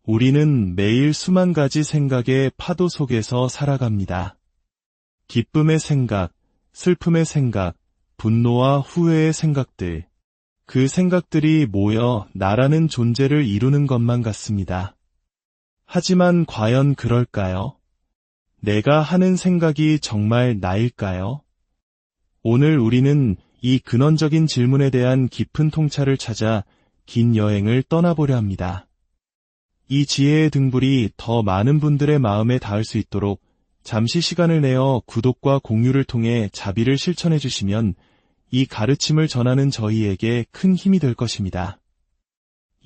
우리는 매일 수만 가지 생각의 파도 속에서 살아갑니다. 기쁨의 생각, 슬픔의 생각, 분노와 후회의 생각들. 그 생각들이 모여 나라는 존재를 이루는 것만 같습니다. 하지만 과연 그럴까요? 내가 하는 생각이 정말 나일까요? 오늘 우리는 이 근원적인 질문에 대한 깊은 통찰을 찾아 긴 여행을 떠나보려 합니다. 이 지혜의 등불이 더 많은 분들의 마음에 닿을 수 있도록 잠시 시간을 내어 구독과 공유를 통해 자비를 실천해 주시면 이 가르침을 전하는 저희에게 큰 힘이 될 것입니다.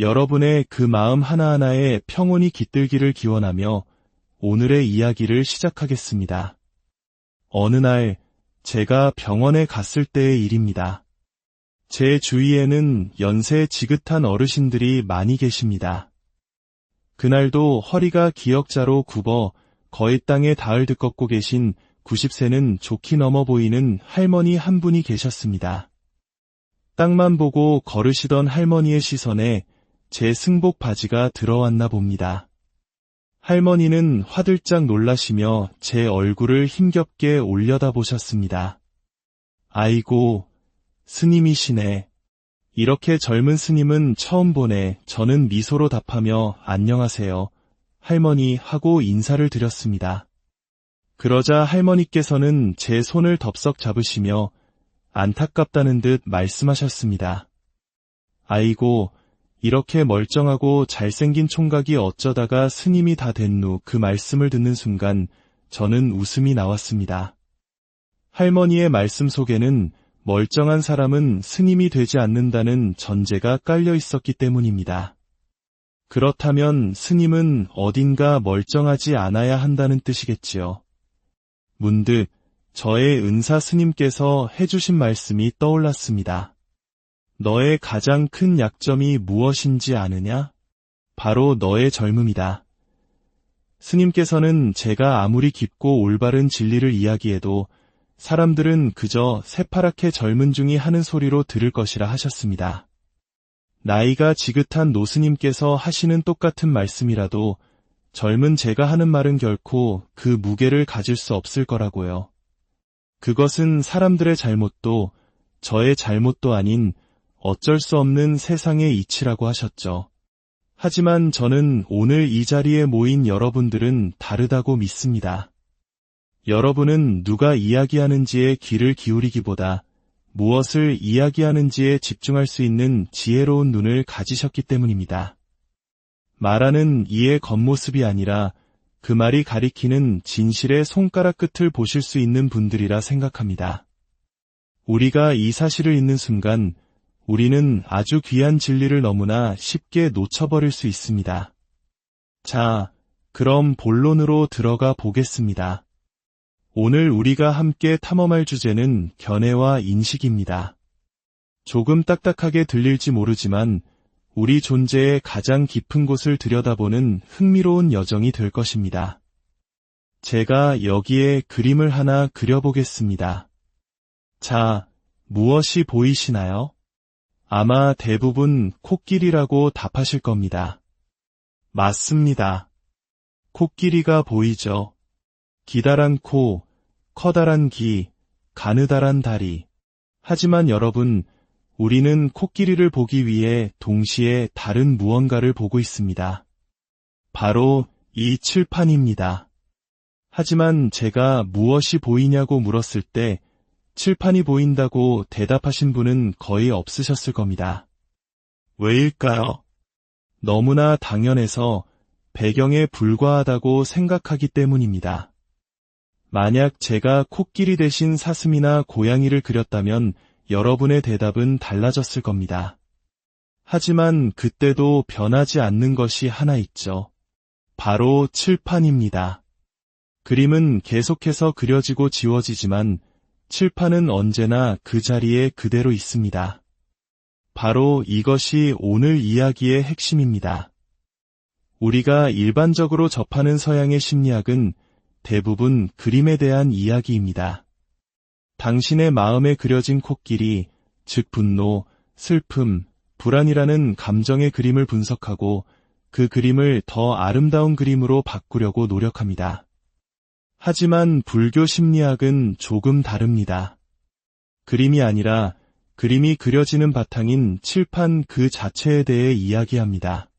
여러분의 그 마음 하나하나에 평온이 깃들기를 기원하며 오늘의 이야기를 시작하겠습니다. 어느 날 제가 병원에 갔을 때의 일입니다. 제 주위에는 연세 지긋한 어르신들이 많이 계십니다. 그날도 허리가 기역자로 굽어 거의 땅에 닿을 듯 걷고 계신 90세는 좋게 넘어 보이는 할머니 한 분이 계셨습니다. 땅만 보고 걸으시던 할머니의 시선에 제 승복 바지가 들어왔나 봅니다. 할머니는 화들짝 놀라시며 제 얼굴을 힘겹게 올려다보셨습니다. 아이고, 스님이시네. 이렇게 젊은 스님은 처음 보네. 저는 미소로 답하며 안녕하세요, 할머니 하고 인사를 드렸습니다. 그러자 할머니께서는 제 손을 덥석 잡으시며 안타깝다는 듯 말씀하셨습니다. 아이고, 이렇게 멀쩡하고 잘생긴 총각이 어쩌다가 스님이 다 됐누. 그 말씀을 듣는 순간 저는 웃음이 나왔습니다. 할머니의 말씀 속에는 멀쩡한 사람은 스님이 되지 않는다는 전제가 깔려 있었기 때문입니다. 그렇다면 스님은 어딘가 멀쩡하지 않아야 한다는 뜻이겠지요. 문득 저의 은사 스님께서 해주신 말씀이 떠올랐습니다. 너의 가장 큰 약점이 무엇인지 아느냐? 바로 너의 젊음이다. 스님께서는 제가 아무리 깊고 올바른 진리를 이야기해도 사람들은 그저 새파랗게 젊은 중이 하는 소리로 들을 것이라 하셨습니다. 나이가 지긋한 노스님께서 하시는 똑같은 말씀이라도 젊은 제가 하는 말은 결코 그 무게를 가질 수 없을 거라고요. 그것은 사람들의 잘못도 저의 잘못도 아닌 어쩔 수 없는 세상의 이치라고 하셨죠. 하지만 저는 오늘 이 자리에 모인 여러분들은 다르다고 믿습니다. 여러분은 누가 이야기하는지에 귀를 기울이기보다 무엇을 이야기하는지에 집중할 수 있는 지혜로운 눈을 가지셨기 때문입니다. 말하는 이의 겉모습이 아니라 그 말이 가리키는 진실의 손가락 끝을 보실 수 있는 분들이라 생각합니다. 우리가 이 사실을 잊는 순간 우리는 아주 귀한 진리를 너무나 쉽게 놓쳐버릴 수 있습니다. 자, 그럼 본론으로 들어가 보겠습니다. 오늘 우리가 함께 탐험할 주제는 견해와 인식입니다. 조금 딱딱하게 들릴지 모르지만 우리 존재의 가장 깊은 곳을 들여다보는 흥미로운 여정이 될 것입니다. 제가 여기에 그림을 하나 그려보겠습니다. 자, 무엇이 보이시나요? 아마 대부분 코끼리라고 답하실 겁니다. 맞습니다. 코끼리가 보이죠. 기다란 코, 커다란 귀, 가느다란 다리. 하지만 여러분, 우리는 코끼리를 보기 위해 동시에 다른 무언가를 보고 있습니다. 바로 이 칠판입니다. 하지만 제가 무엇이 보이냐고 물었을 때 칠판이 보인다고 대답하신 분은 거의 없으셨을 겁니다. 왜일까요? 너무나 당연해서 배경에 불과하다고 생각하기 때문입니다. 만약 제가 코끼리 대신 사슴이나 고양이를 그렸다면 여러분의 대답은 달라졌을 겁니다. 하지만 그때도 변하지 않는 것이 하나 있죠. 바로 칠판입니다. 그림은 계속해서 그려지고 지워지지만 칠판은 언제나 그 자리에 그대로 있습니다. 바로 이것이 오늘 이야기의 핵심입니다. 우리가 일반적으로 접하는 서양의 심리학은 대부분 그림에 대한 이야기입니다. 당신의 마음에 그려진 코끼리, 즉 분노, 슬픔, 불안이라는 감정의 그림을 분석하고 그 그림을 더 아름다운 그림으로 바꾸려고 노력합니다. 하지만 불교 심리학은 조금 다릅니다. 그림이 아니라 그림이 그려지는 바탕인 칠판 그 자체에 대해 이야기합니다.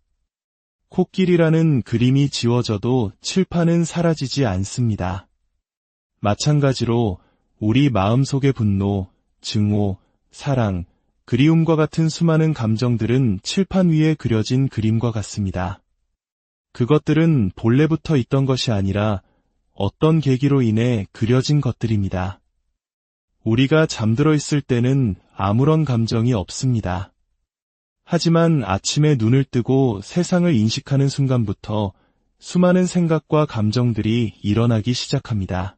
코끼리라는 그림이 지워져도 칠판은 사라지지 않습니다. 마찬가지로 우리 마음속의 분노, 증오, 사랑, 그리움과 같은 수많은 감정들은 칠판 위에 그려진 그림과 같습니다. 그것들은 본래부터 있던 것이 아니라 어떤 계기로 인해 그려진 것들입니다. 우리가 잠들어 있을 때는 아무런 감정이 없습니다. 하지만 아침에 눈을 뜨고 세상을 인식하는 순간부터 수많은 생각과 감정들이 일어나기 시작합니다.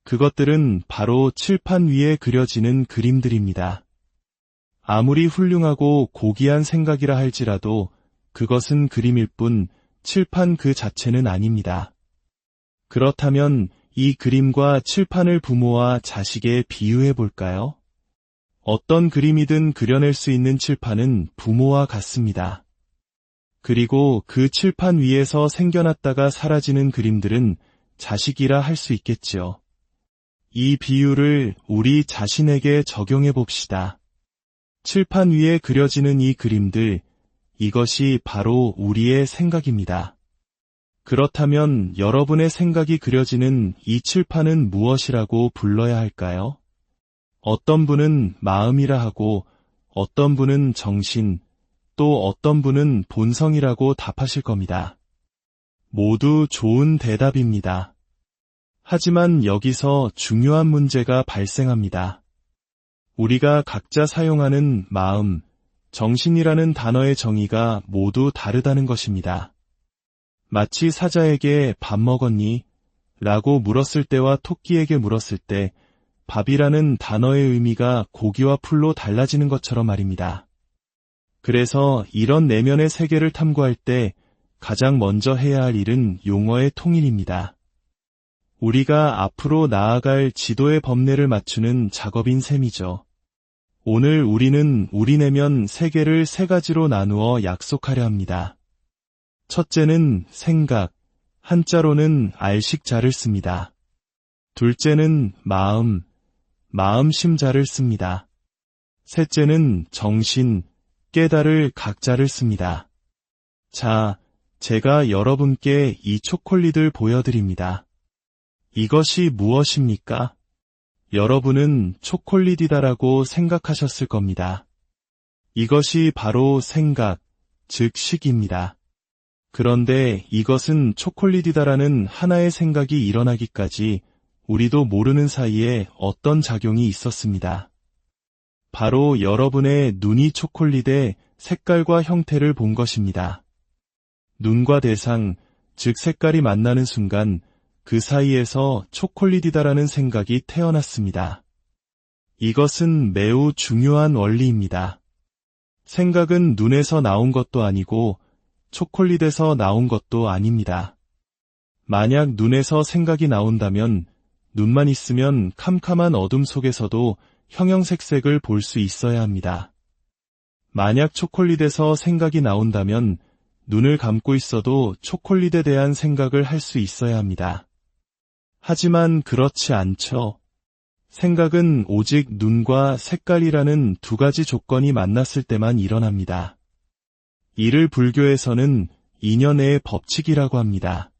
그것들은 바로 칠판 위에 그려지는 그림들입니다. 아무리 훌륭하고 고귀한 생각이라 할지라도 그것은 그림일 뿐 칠판 그 자체는 아닙니다. 그렇다면 이 그림과 칠판을 부모와 자식에 비유해 볼까요? 어떤 그림이든 그려낼 수 있는 칠판은 부모와 같습니다. 그리고 그 칠판 위에서 생겨났다가 사라지는 그림들은 자식이라 할 수 있겠지요. 이 비유를 우리 자신에게 적용해 봅시다. 칠판 위에 그려지는 이 그림들, 이것이 바로 우리의 생각입니다. 그렇다면 여러분의 생각이 그려지는 이 칠판은 무엇이라고 불러야 할까요? 어떤 분은 마음이라 하고, 어떤 분은 정신, 또 어떤 분은 본성이라고 답하실 겁니다. 모두 좋은 대답입니다. 하지만 여기서 중요한 문제가 발생합니다. 우리가 각자 사용하는 마음, 정신이라는 단어의 정의가 모두 다르다는 것입니다. 마치 사자에게 밥 먹었니? 라고 물었을 때와 토끼에게 물었을 때 밥이라는 단어의 의미가 고기와 풀로 달라지는 것처럼 말입니다. 그래서 이런 내면의 세계를 탐구할 때 가장 먼저 해야 할 일은 용어의 통일입니다. 우리가 앞으로 나아갈 지도의 법례를 맞추는 작업인 셈이죠. 오늘 우리는 우리 내면 세계를 세 가지로 나누어 약속하려 합니다. 첫째는 생각, 한자로는 알식자를 씁니다. 둘째는 마음, 마음심자를 씁니다. 셋째는 정신, 깨달을 각자를 씁니다. 자, 제가 여러분께 이 초콜릿을 보여드립니다. 이것이 무엇입니까? 여러분은 초콜릿이다라고 생각하셨을 겁니다. 이것이 바로 생각, 즉 식입니다. 그런데 이것은 초콜릿이다라는 하나의 생각이 일어나기까지 우리도 모르는 사이에 어떤 작용이 있었습니다. 바로 여러분의 눈이 초콜릿의 색깔과 형태를 본 것입니다. 눈과 대상, 즉 색깔이 만나는 순간 그 사이에서 초콜릿이다라는 생각이 태어났습니다. 이것은 매우 중요한 원리입니다. 생각은 눈에서 나온 것도 아니고 초콜릿에서 나온 것도 아닙니다. 만약 눈에서 생각이 나온다면 눈만 있으면 캄캄한 어둠 속에서도 형형색색을 볼 수 있어야 합니다. 만약 초콜릿에서 생각이 나온다면 눈을 감고 있어도 초콜릿에 대한 생각을 할 수 있어야 합니다. 하지만 그렇지 않죠. 생각은 오직 눈과 색깔이라는 두 가지 조건이 만났을 때만 일어납니다. 이를 불교에서는 인연의 법칙이라고 합니다.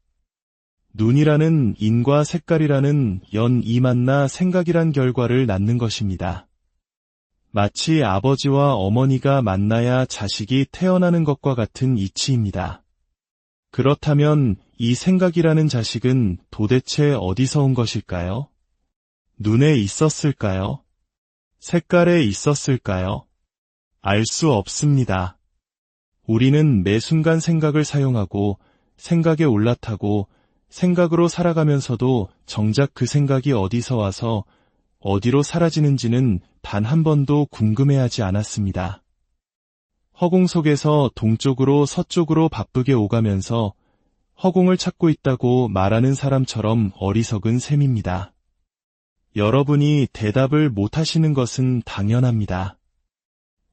눈이라는 인과 색깔이라는 연이 만나 생각이란 결과를 낳는 것입니다. 마치 아버지와 어머니가 만나야 자식이 태어나는 것과 같은 이치입니다. 그렇다면 이 생각이라는 자식은 도대체 어디서 온 것일까요? 눈에 있었을까요? 색깔에 있었을까요? 알 수 없습니다. 우리는 매 순간 생각을 사용하고 생각에 올라타고 생각으로 살아가면서도 정작 그 생각이 어디서 와서 어디로 사라지는지는 단 한 번도 궁금해하지 않았습니다. 허공 속에서 동쪽으로 서쪽으로 바쁘게 오가면서 허공을 찾고 있다고 말하는 사람처럼 어리석은 셈입니다. 여러분이 대답을 못하시는 것은 당연합니다.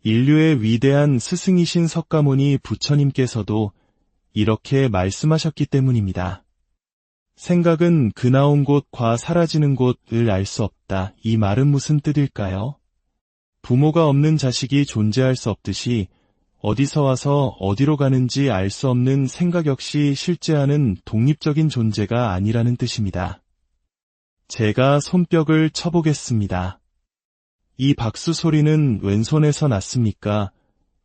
인류의 위대한 스승이신 석가모니 부처님께서도 이렇게 말씀하셨기 때문입니다. 생각은 그 나온 곳과 사라지는 곳을 알 수 없다. 이 말은 무슨 뜻일까요? 부모가 없는 자식이 존재할 수 없듯이 어디서 와서 어디로 가는지 알 수 없는 생각 역시 실제하는 독립적인 존재가 아니라는 뜻입니다. 제가 손뼉을 쳐보겠습니다. 이 박수 소리는 왼손에서 났습니까?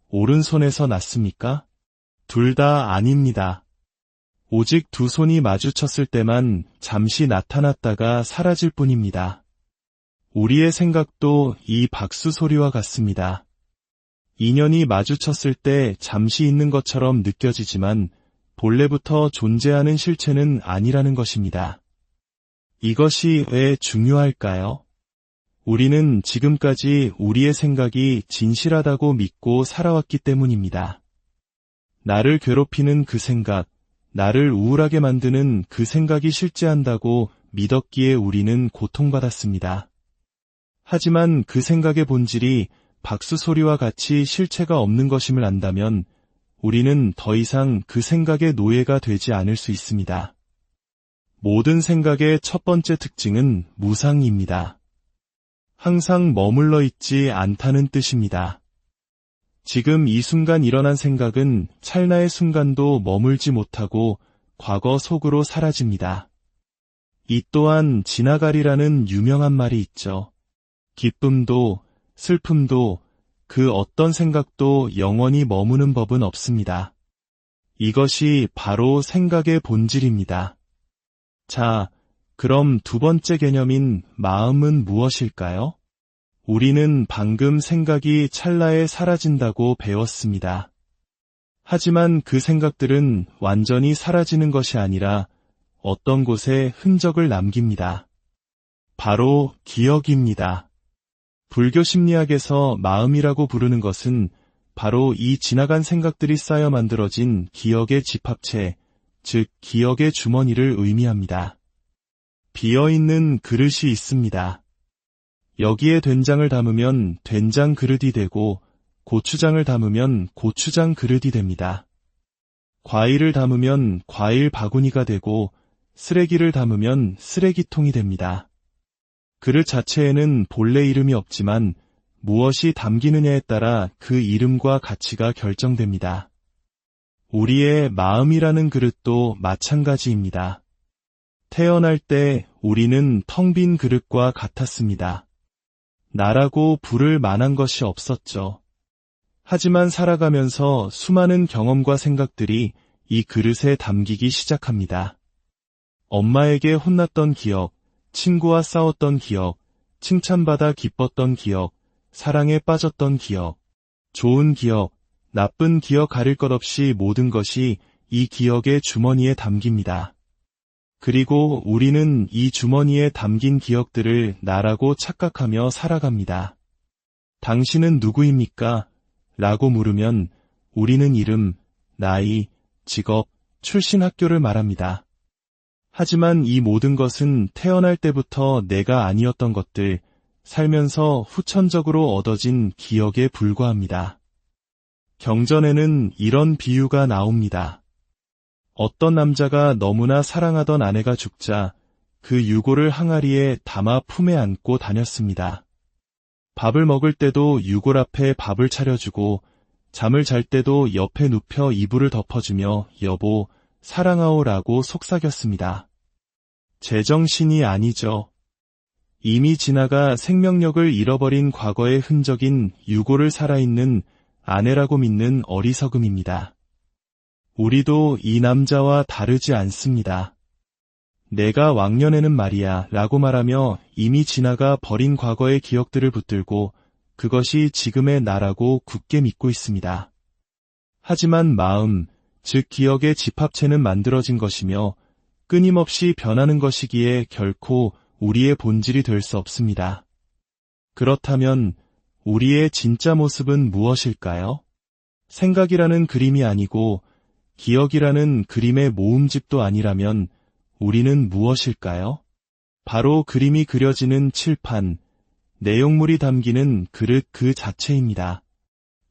오른손에서 났습니까? 둘 다 아닙니다. 오직 두 손이 마주쳤을 때만 잠시 나타났다가 사라질 뿐입니다. 우리의 생각도 이 박수 소리와 같습니다. 인연이 마주쳤을 때 잠시 있는 것처럼 느껴지지만 본래부터 존재하는 실체는 아니라는 것입니다. 이것이 왜 중요할까요? 우리는 지금까지 우리의 생각이 진실하다고 믿고 살아왔기 때문입니다. 나를 괴롭히는 그 생각, 나를 우울하게 만드는 그 생각이 실제한다고 믿었기에 우리는 고통받았습니다. 하지만 그 생각의 본질이 박수 소리와 같이 실체가 없는 것임을 안다면 우리는 더 이상 그 생각의 노예가 되지 않을 수 있습니다. 모든 생각의 첫 번째 특징은 무상입니다. 항상 머물러 있지 않다는 뜻입니다. 지금 이 순간 일어난 생각은 찰나의 순간도 머물지 못하고 과거 속으로 사라집니다. 이 또한 지나가리라는 유명한 말이 있죠. 기쁨도 슬픔도 그 어떤 생각도 영원히 머무는 법은 없습니다. 이것이 바로 생각의 본질입니다. 자, 그럼 두 번째 개념인 마음은 무엇일까요? 우리는 방금 생각이 찰나에 사라진다고 배웠습니다. 하지만 그 생각들은 완전히 사라지는 것이 아니라 어떤 곳에 흔적을 남깁니다. 바로 기억입니다. 불교 심리학에서 마음이라고 부르는 것은 바로 이 지나간 생각들이 쌓여 만들어진 기억의 집합체, 즉 기억의 주머니를 의미합니다. 비어있는 그릇이 있습니다. 여기에 된장을 담으면 된장 그릇이 되고 고추장을 담으면 고추장 그릇이 됩니다. 과일을 담으면 과일 바구니가 되고 쓰레기를 담으면 쓰레기통이 됩니다. 그릇 자체에는 본래 이름이 없지만 무엇이 담기느냐에 따라 그 이름과 가치가 결정됩니다. 우리의 마음이라는 그릇도 마찬가지입니다. 태어날 때 우리는 텅 빈 그릇과 같았습니다. 나라고 부를 만한 것이 없었죠. 하지만 살아가면서 수많은 경험과 생각들이 이 그릇에 담기기 시작합니다. 엄마에게 혼났던 기억, 친구와 싸웠던 기억, 칭찬받아 기뻤던 기억, 사랑에 빠졌던 기억, 좋은 기억, 나쁜 기억 가릴 것 없이 모든 것이 이 기억의 주머니에 담깁니다. 그리고 우리는 이 주머니에 담긴 기억들을 나라고 착각하며 살아갑니다. 당신은 누구입니까? 라고 물으면 우리는 이름, 나이, 직업, 출신 학교를 말합니다. 하지만 이 모든 것은 태어날 때부터 내가 아니었던 것들, 살면서 후천적으로 얻어진 기억에 불과합니다. 경전에는 이런 비유가 나옵니다. 어떤 남자가 너무나 사랑하던 아내가 죽자 그 유골을 항아리에 담아 품에 안고 다녔습니다. 밥을 먹을 때도 유골 앞에 밥을 차려주고 잠을 잘 때도 옆에 눕혀 이불을 덮어주며 여보, 사랑하오라고 속삭였습니다. 제정신이 아니죠. 이미 지나가 생명력을 잃어버린 과거의 흔적인 유골을 살아있는 아내라고 믿는 어리석음입니다. 우리도 이 남자와 다르지 않습니다. 내가 왕년에는 말이야 라고 말하며 이미 지나가 버린 과거의 기억들을 붙들고 그것이 지금의 나라고 굳게 믿고 있습니다. 하지만 마음, 즉 기억의 집합체는 만들어진 것이며 끊임없이 변하는 것이기에 결코 우리의 본질이 될 수 없습니다. 그렇다면 우리의 진짜 모습은 무엇일까요? 생각이라는 그림이 아니고 기억이라는 그림의 모음집도 아니라면 우리는 무엇일까요? 바로 그림이 그려지는 칠판, 내용물이 담기는 그릇 그 자체입니다.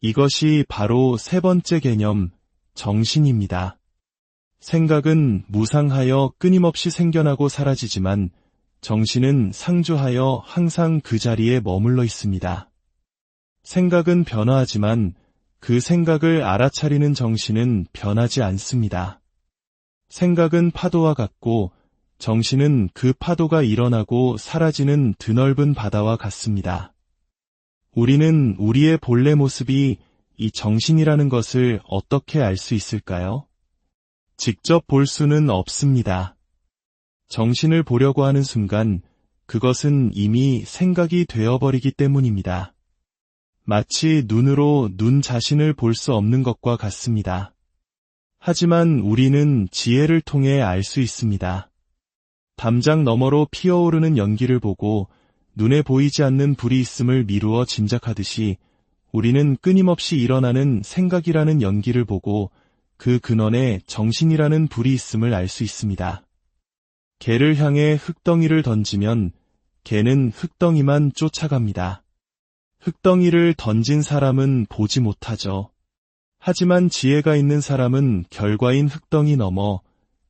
이것이 바로 세 번째 개념, 정신입니다. 생각은 무상하여 끊임없이 생겨나고 사라지지만 정신은 상주하여 항상 그 자리에 머물러 있습니다. 생각은 변화하지만 그 생각을 알아차리는 정신은 변하지 않습니다. 생각은 파도와 같고 정신은 그 파도가 일어나고 사라지는 드넓은 바다와 같습니다. 우리는 우리의 본래 모습이 이 정신이라는 것을 어떻게 알 수 있을까요? 직접 볼 수는 없습니다. 정신을 보려고 하는 순간 그것은 이미 생각이 되어버리기 때문입니다. 마치 눈으로 눈 자신을 볼 수 없는 것과 같습니다. 하지만 우리는 지혜를 통해 알 수 있습니다. 담장 너머로 피어오르는 연기를 보고 눈에 보이지 않는 불이 있음을 미루어 짐작하듯이 우리는 끊임없이 일어나는 생각이라는 연기를 보고 그 근원에 정신이라는 불이 있음을 알 수 있습니다. 개를 향해 흙덩이를 던지면 개는 흙덩이만 쫓아갑니다. 흙덩이를 던진 사람은 보지 못하죠. 하지만 지혜가 있는 사람은 결과인 흙덩이 넘어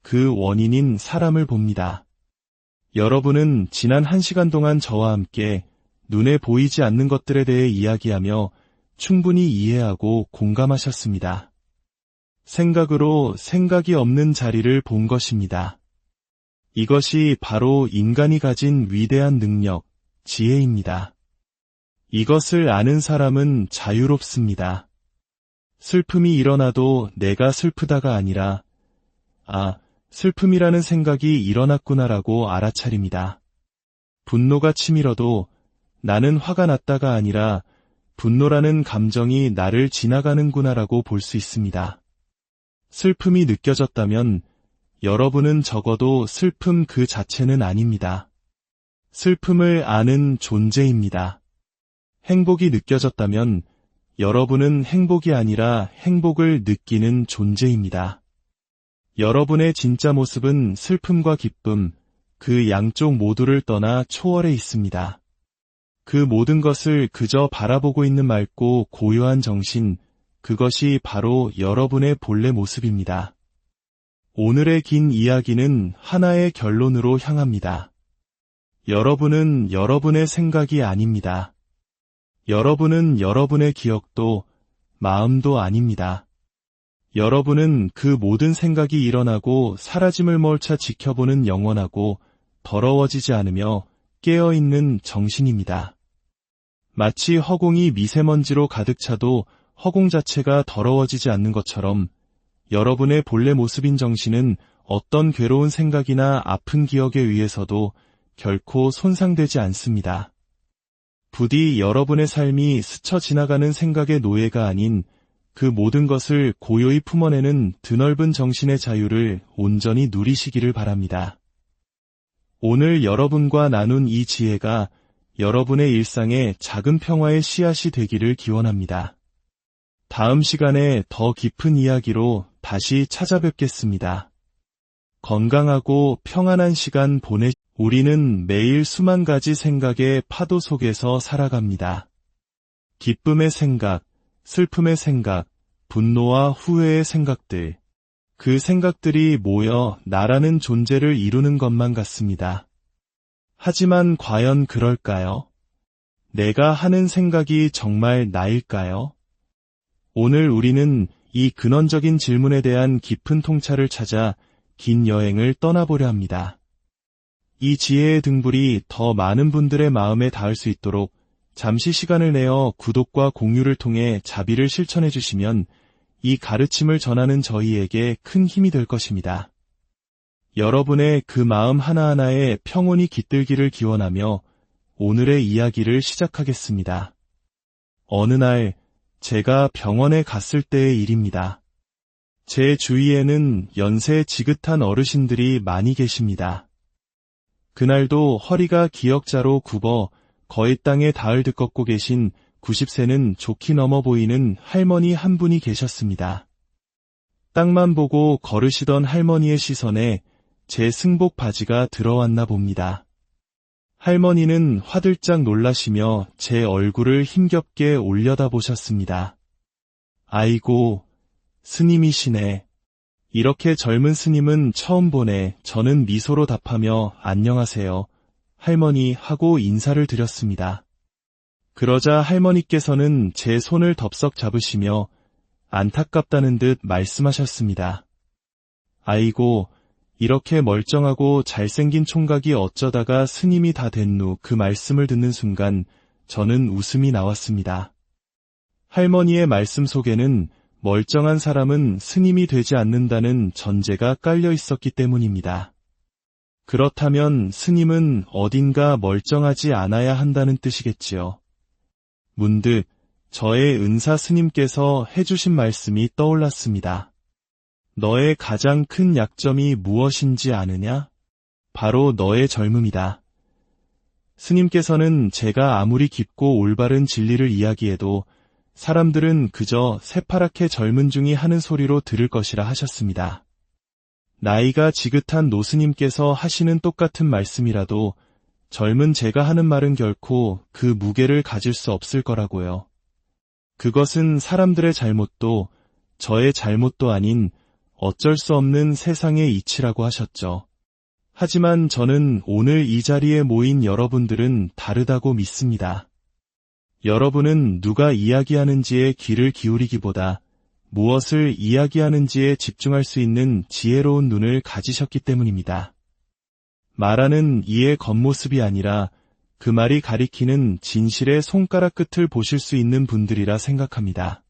그 원인인 사람을 봅니다. 여러분은 지난 1시간 동안 저와 함께 눈에 보이지 않는 것들에 대해 이야기하며 충분히 이해하고 공감하셨습니다. 생각으로 생각이 없는 자리를 본 것입니다. 이것이 바로 인간이 가진 위대한 능력, 지혜입니다. 이것을 아는 사람은 자유롭습니다. 슬픔이 일어나도 내가 슬프다가 아니라 슬픔이라는 생각이 일어났구나라고 알아차립니다. 분노가 치밀어도 나는 화가 났다가 아니라 분노라는 감정이 나를 지나가는구나라고 볼 수 있습니다. 슬픔이 느껴졌다면 여러분은 적어도 슬픔 그 자체는 아닙니다. 슬픔을 아는 존재입니다. 행복이 느껴졌다면 여러분은 행복이 아니라 행복을 느끼는 존재입니다. 여러분의 진짜 모습은 슬픔과 기쁨, 그 양쪽 모두를 떠나 초월해 있습니다. 그 모든 것을 그저 바라보고 있는 맑고 고요한 정신, 그것이 바로 여러분의 본래 모습입니다. 오늘의 긴 이야기는 하나의 결론으로 향합니다. 여러분은 여러분의 생각이 아닙니다. 여러분은 여러분의 기억도 마음도 아닙니다. 여러분은 그 모든 생각이 일어나고 사라짐을 멀차 지켜보는 영원하고 더러워지지 않으며 깨어있는 정신입니다. 마치 허공이 미세먼지로 가득 차도 허공 자체가 더러워지지 않는 것처럼 여러분의 본래 모습인 정신은 어떤 괴로운 생각이나 아픈 기억에 의해서도 결코 손상되지 않습니다. 부디 여러분의 삶이 스쳐 지나가는 생각의 노예가 아닌 그 모든 것을 고요히 품어내는 드넓은 정신의 자유를 온전히 누리시기를 바랍니다. 오늘 여러분과 나눈 이 지혜가 여러분의 일상에 작은 평화의 씨앗이 되기를 기원합니다. 다음 시간에 더 깊은 이야기로 다시 찾아뵙겠습니다. 건강하고 평안한 시간 우리는 매일 수만 가지 생각의 파도 속에서 살아갑니다. 기쁨의 생각, 슬픔의 생각, 분노와 후회의 생각들. 그 생각들이 모여 나라는 존재를 이루는 것만 같습니다. 하지만 과연 그럴까요? 내가 하는 생각이 정말 나일까요? 오늘 우리는 이 근원적인 질문에 대한 깊은 통찰을 찾아 긴 여행을 떠나보려 합니다. 이 지혜의 등불이 더 많은 분들의 마음에 닿을 수 있도록 잠시 시간을 내어 구독과 공유를 통해 자비를 실천해 주시면 이 가르침을 전하는 저희에게 큰 힘이 될 것입니다. 여러분의 그 마음 하나하나에 평온이 깃들기를 기원하며 오늘의 이야기를 시작하겠습니다. 어느 날 제가 병원에 갔을 때의 일입니다. 제 주위에는 연세 지긋한 어르신들이 많이 계십니다. 그날도 허리가 기역자로 굽어 거의 땅에 닿을 듯 걷고 계신 90세는 좋게 넘어 보이는 할머니 한 분이 계셨습니다. 땅만 보고 걸으시던 할머니의 시선에 제 승복 바지가 들어왔나 봅니다. 할머니는 화들짝 놀라시며 제 얼굴을 힘겹게 올려다보셨습니다. 아이고, 스님이시네. 이렇게 젊은 스님은 처음 보네. 저는 미소로 답하며 안녕하세요, 할머니 하고 인사를 드렸습니다. 그러자 할머니께서는 제 손을 덥석 잡으시며 안타깝다는 듯 말씀하셨습니다. 아이고, 이렇게 멀쩡하고 잘생긴 총각이 어쩌다가 스님이 다 됐누. 그 말씀을 듣는 순간 저는 웃음이 나왔습니다. 할머니의 말씀 속에는 멀쩡한 사람은 스님이 되지 않는다는 전제가 깔려 있었기 때문입니다. 그렇다면 스님은 어딘가 멀쩡하지 않아야 한다는 뜻이겠지요. 문득 저의 은사 스님께서 해주신 말씀이 떠올랐습니다. 너의 가장 큰 약점이 무엇인지 아느냐? 바로 너의 젊음이다. 스님께서는 제가 아무리 깊고 올바른 진리를 이야기해도 사람들은 그저 새파랗게 젊은 중이 하는 소리로 들을 것이라 하셨습니다. 나이가 지긋한 노스님께서 하시는 똑같은 말씀이라도 젊은 제가 하는 말은 결코 그 무게를 가질 수 없을 거라고요. 그것은 사람들의 잘못도 저의 잘못도 아닌 어쩔 수 없는 세상의 이치라고 하셨죠. 하지만 저는 오늘 이 자리에 모인 여러분들은 다르다고 믿습니다. 여러분은 누가 이야기하는지에 귀를 기울이기보다 무엇을 이야기하는지에 집중할 수 있는 지혜로운 눈을 가지셨기 때문입니다. 말하는 이의 겉모습이 아니라 그 말이 가리키는 진실의 손가락 끝을 보실 수 있는 분들이라 생각합니다.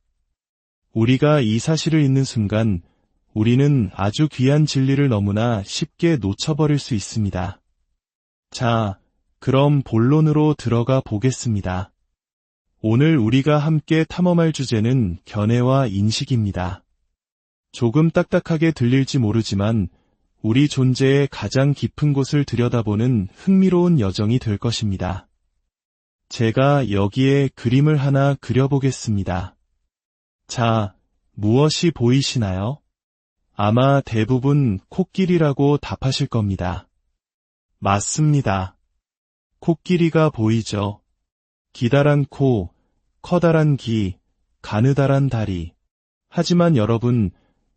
우리가 이 사실을 잊는 순간 우리는 아주 귀한 진리를 너무나 쉽게 놓쳐버릴 수 있습니다. 자, 그럼 본론으로 들어가 보겠습니다. 오늘 우리가 함께 탐험할 주제는 견해와 인식입니다. 조금 딱딱하게 들릴지 모르지만 우리 존재의 가장 깊은 곳을 들여다보는 흥미로운 여정이 될 것입니다. 제가 여기에 그림을 하나 그려보겠습니다. 자, 무엇이 보이시나요? 아마 대부분 코끼리라고 답하실 겁니다. 맞습니다. 코끼리가 보이죠. 기다란 코, 커다란 귀, 가느다란 다리. 하지만 여러분,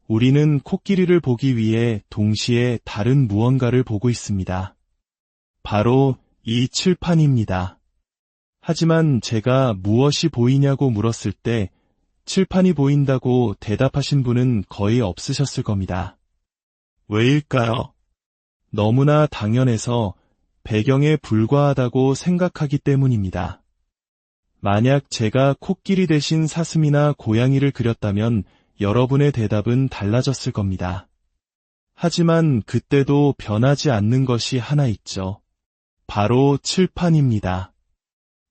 우리는 코끼리를 보기 위해 동시에 다른 무언가를 보고 있습니다. 바로 이 칠판입니다. 하지만 제가 무엇이 보이냐고 물었을 때 칠판이 보인다고 대답하신 분은 거의 없으셨을 겁니다. 왜일까요? 너무나 당연해서 배경에 불과하다고 생각하기 때문입니다. 만약 제가 코끼리 대신 사슴이나 고양이를 그렸다면 여러분의 대답은 달라졌을 겁니다. 하지만 그때도 변하지 않는 것이 하나 있죠. 바로 칠판입니다.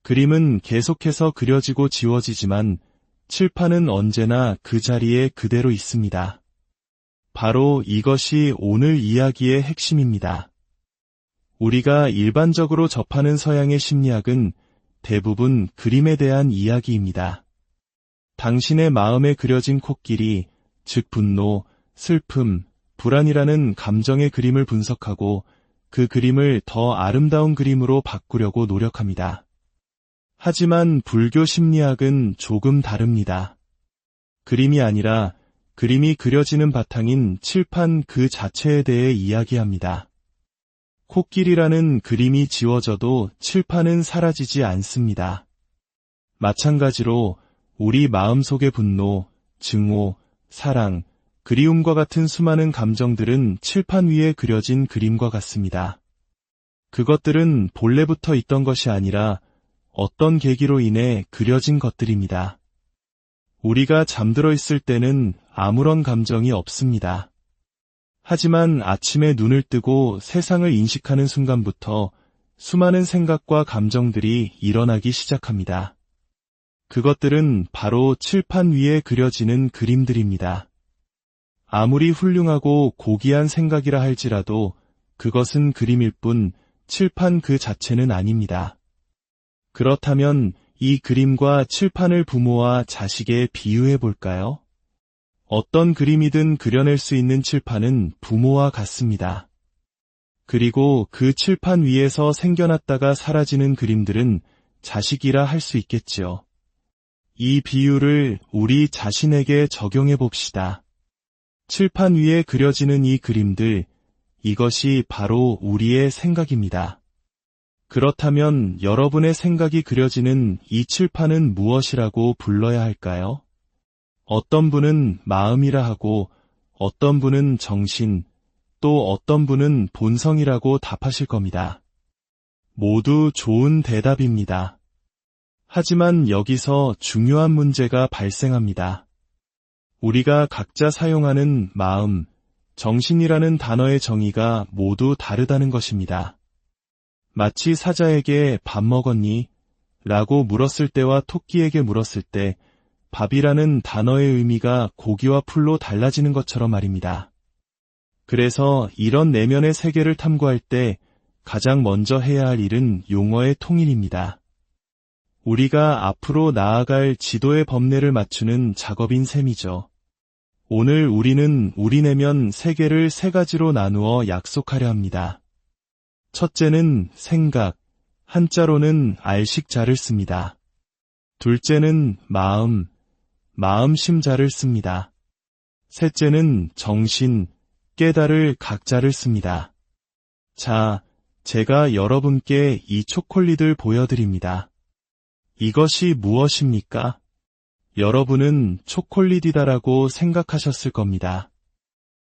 그림은 계속해서 그려지고 지워지지만 칠판은 언제나 그 자리에 그대로 있습니다. 바로 이것이 오늘 이야기의 핵심입니다. 우리가 일반적으로 접하는 서양의 심리학은 대부분 그림에 대한 이야기입니다. 당신의 마음에 그려진 코끼리, 즉 분노, 슬픔, 불안이라는 감정의 그림을 분석하고 그 그림을 더 아름다운 그림으로 바꾸려고 노력합니다. 하지만 불교 심리학은 조금 다릅니다. 그림이 아니라 그림이 그려지는 바탕인 칠판 그 자체에 대해 이야기합니다. 코끼리라는 그림이 지워져도 칠판은 사라지지 않습니다. 마찬가지로 우리 마음속의 분노, 증오, 사랑, 그리움과 같은 수많은 감정들은 칠판 위에 그려진 그림과 같습니다. 그것들은 본래부터 있던 것이 아니라 어떤 계기로 인해 그려진 것들입니다. 우리가 잠들어 있을 때는 아무런 감정이 없습니다. 하지만 아침에 눈을 뜨고 세상을 인식하는 순간부터 수많은 생각과 감정들이 일어나기 시작합니다. 그것들은 바로 칠판 위에 그려지는 그림들입니다. 아무리 훌륭하고 고귀한 생각이라 할지라도 그것은 그림일 뿐 칠판 그 자체는 아닙니다. 그렇다면 이 그림과 칠판을 부모와 자식에 비유해 볼까요? 어떤 그림이든 그려낼 수 있는 칠판은 부모와 같습니다. 그리고 그 칠판 위에서 생겨났다가 사라지는 그림들은 자식이라 할 수 있겠지요. 이 비유를 우리 자신에게 적용해 봅시다. 칠판 위에 그려지는 이 그림들, 이것이 바로 우리의 생각입니다. 그렇다면 여러분의 생각이 그려지는 이 칠판은 무엇이라고 불러야 할까요? 어떤 분은 마음이라 하고, 어떤 분은 정신, 또 어떤 분은 본성이라고 답하실 겁니다. 모두 좋은 대답입니다. 하지만 여기서 중요한 문제가 발생합니다. 우리가 각자 사용하는 마음, 정신이라는 단어의 정의가 모두 다르다는 것입니다. 마치 사자에게 밥 먹었니? 라고 물었을 때와 토끼에게 물었을 때 밥이라는 단어의 의미가 고기와 풀로 달라지는 것처럼 말입니다. 그래서 이런 내면의 세계를 탐구할 때 가장 먼저 해야 할 일은 용어의 통일입니다. 우리가 앞으로 나아갈 지도의 법례를 맞추는 작업인 셈이죠. 오늘 우리는 우리 내면 세계를 세 가지로 나누어 약속하려 합니다. 첫째는 생각, 한자로는 알식자를 씁니다. 둘째는 마음, 마음심자를 씁니다. 셋째는 정신, 깨달을 각자를 씁니다. 자, 제가 여러분께 이 초콜릿을 보여드립니다. 이것이 무엇입니까? 여러분은 초콜릿이다라고 생각하셨을 겁니다.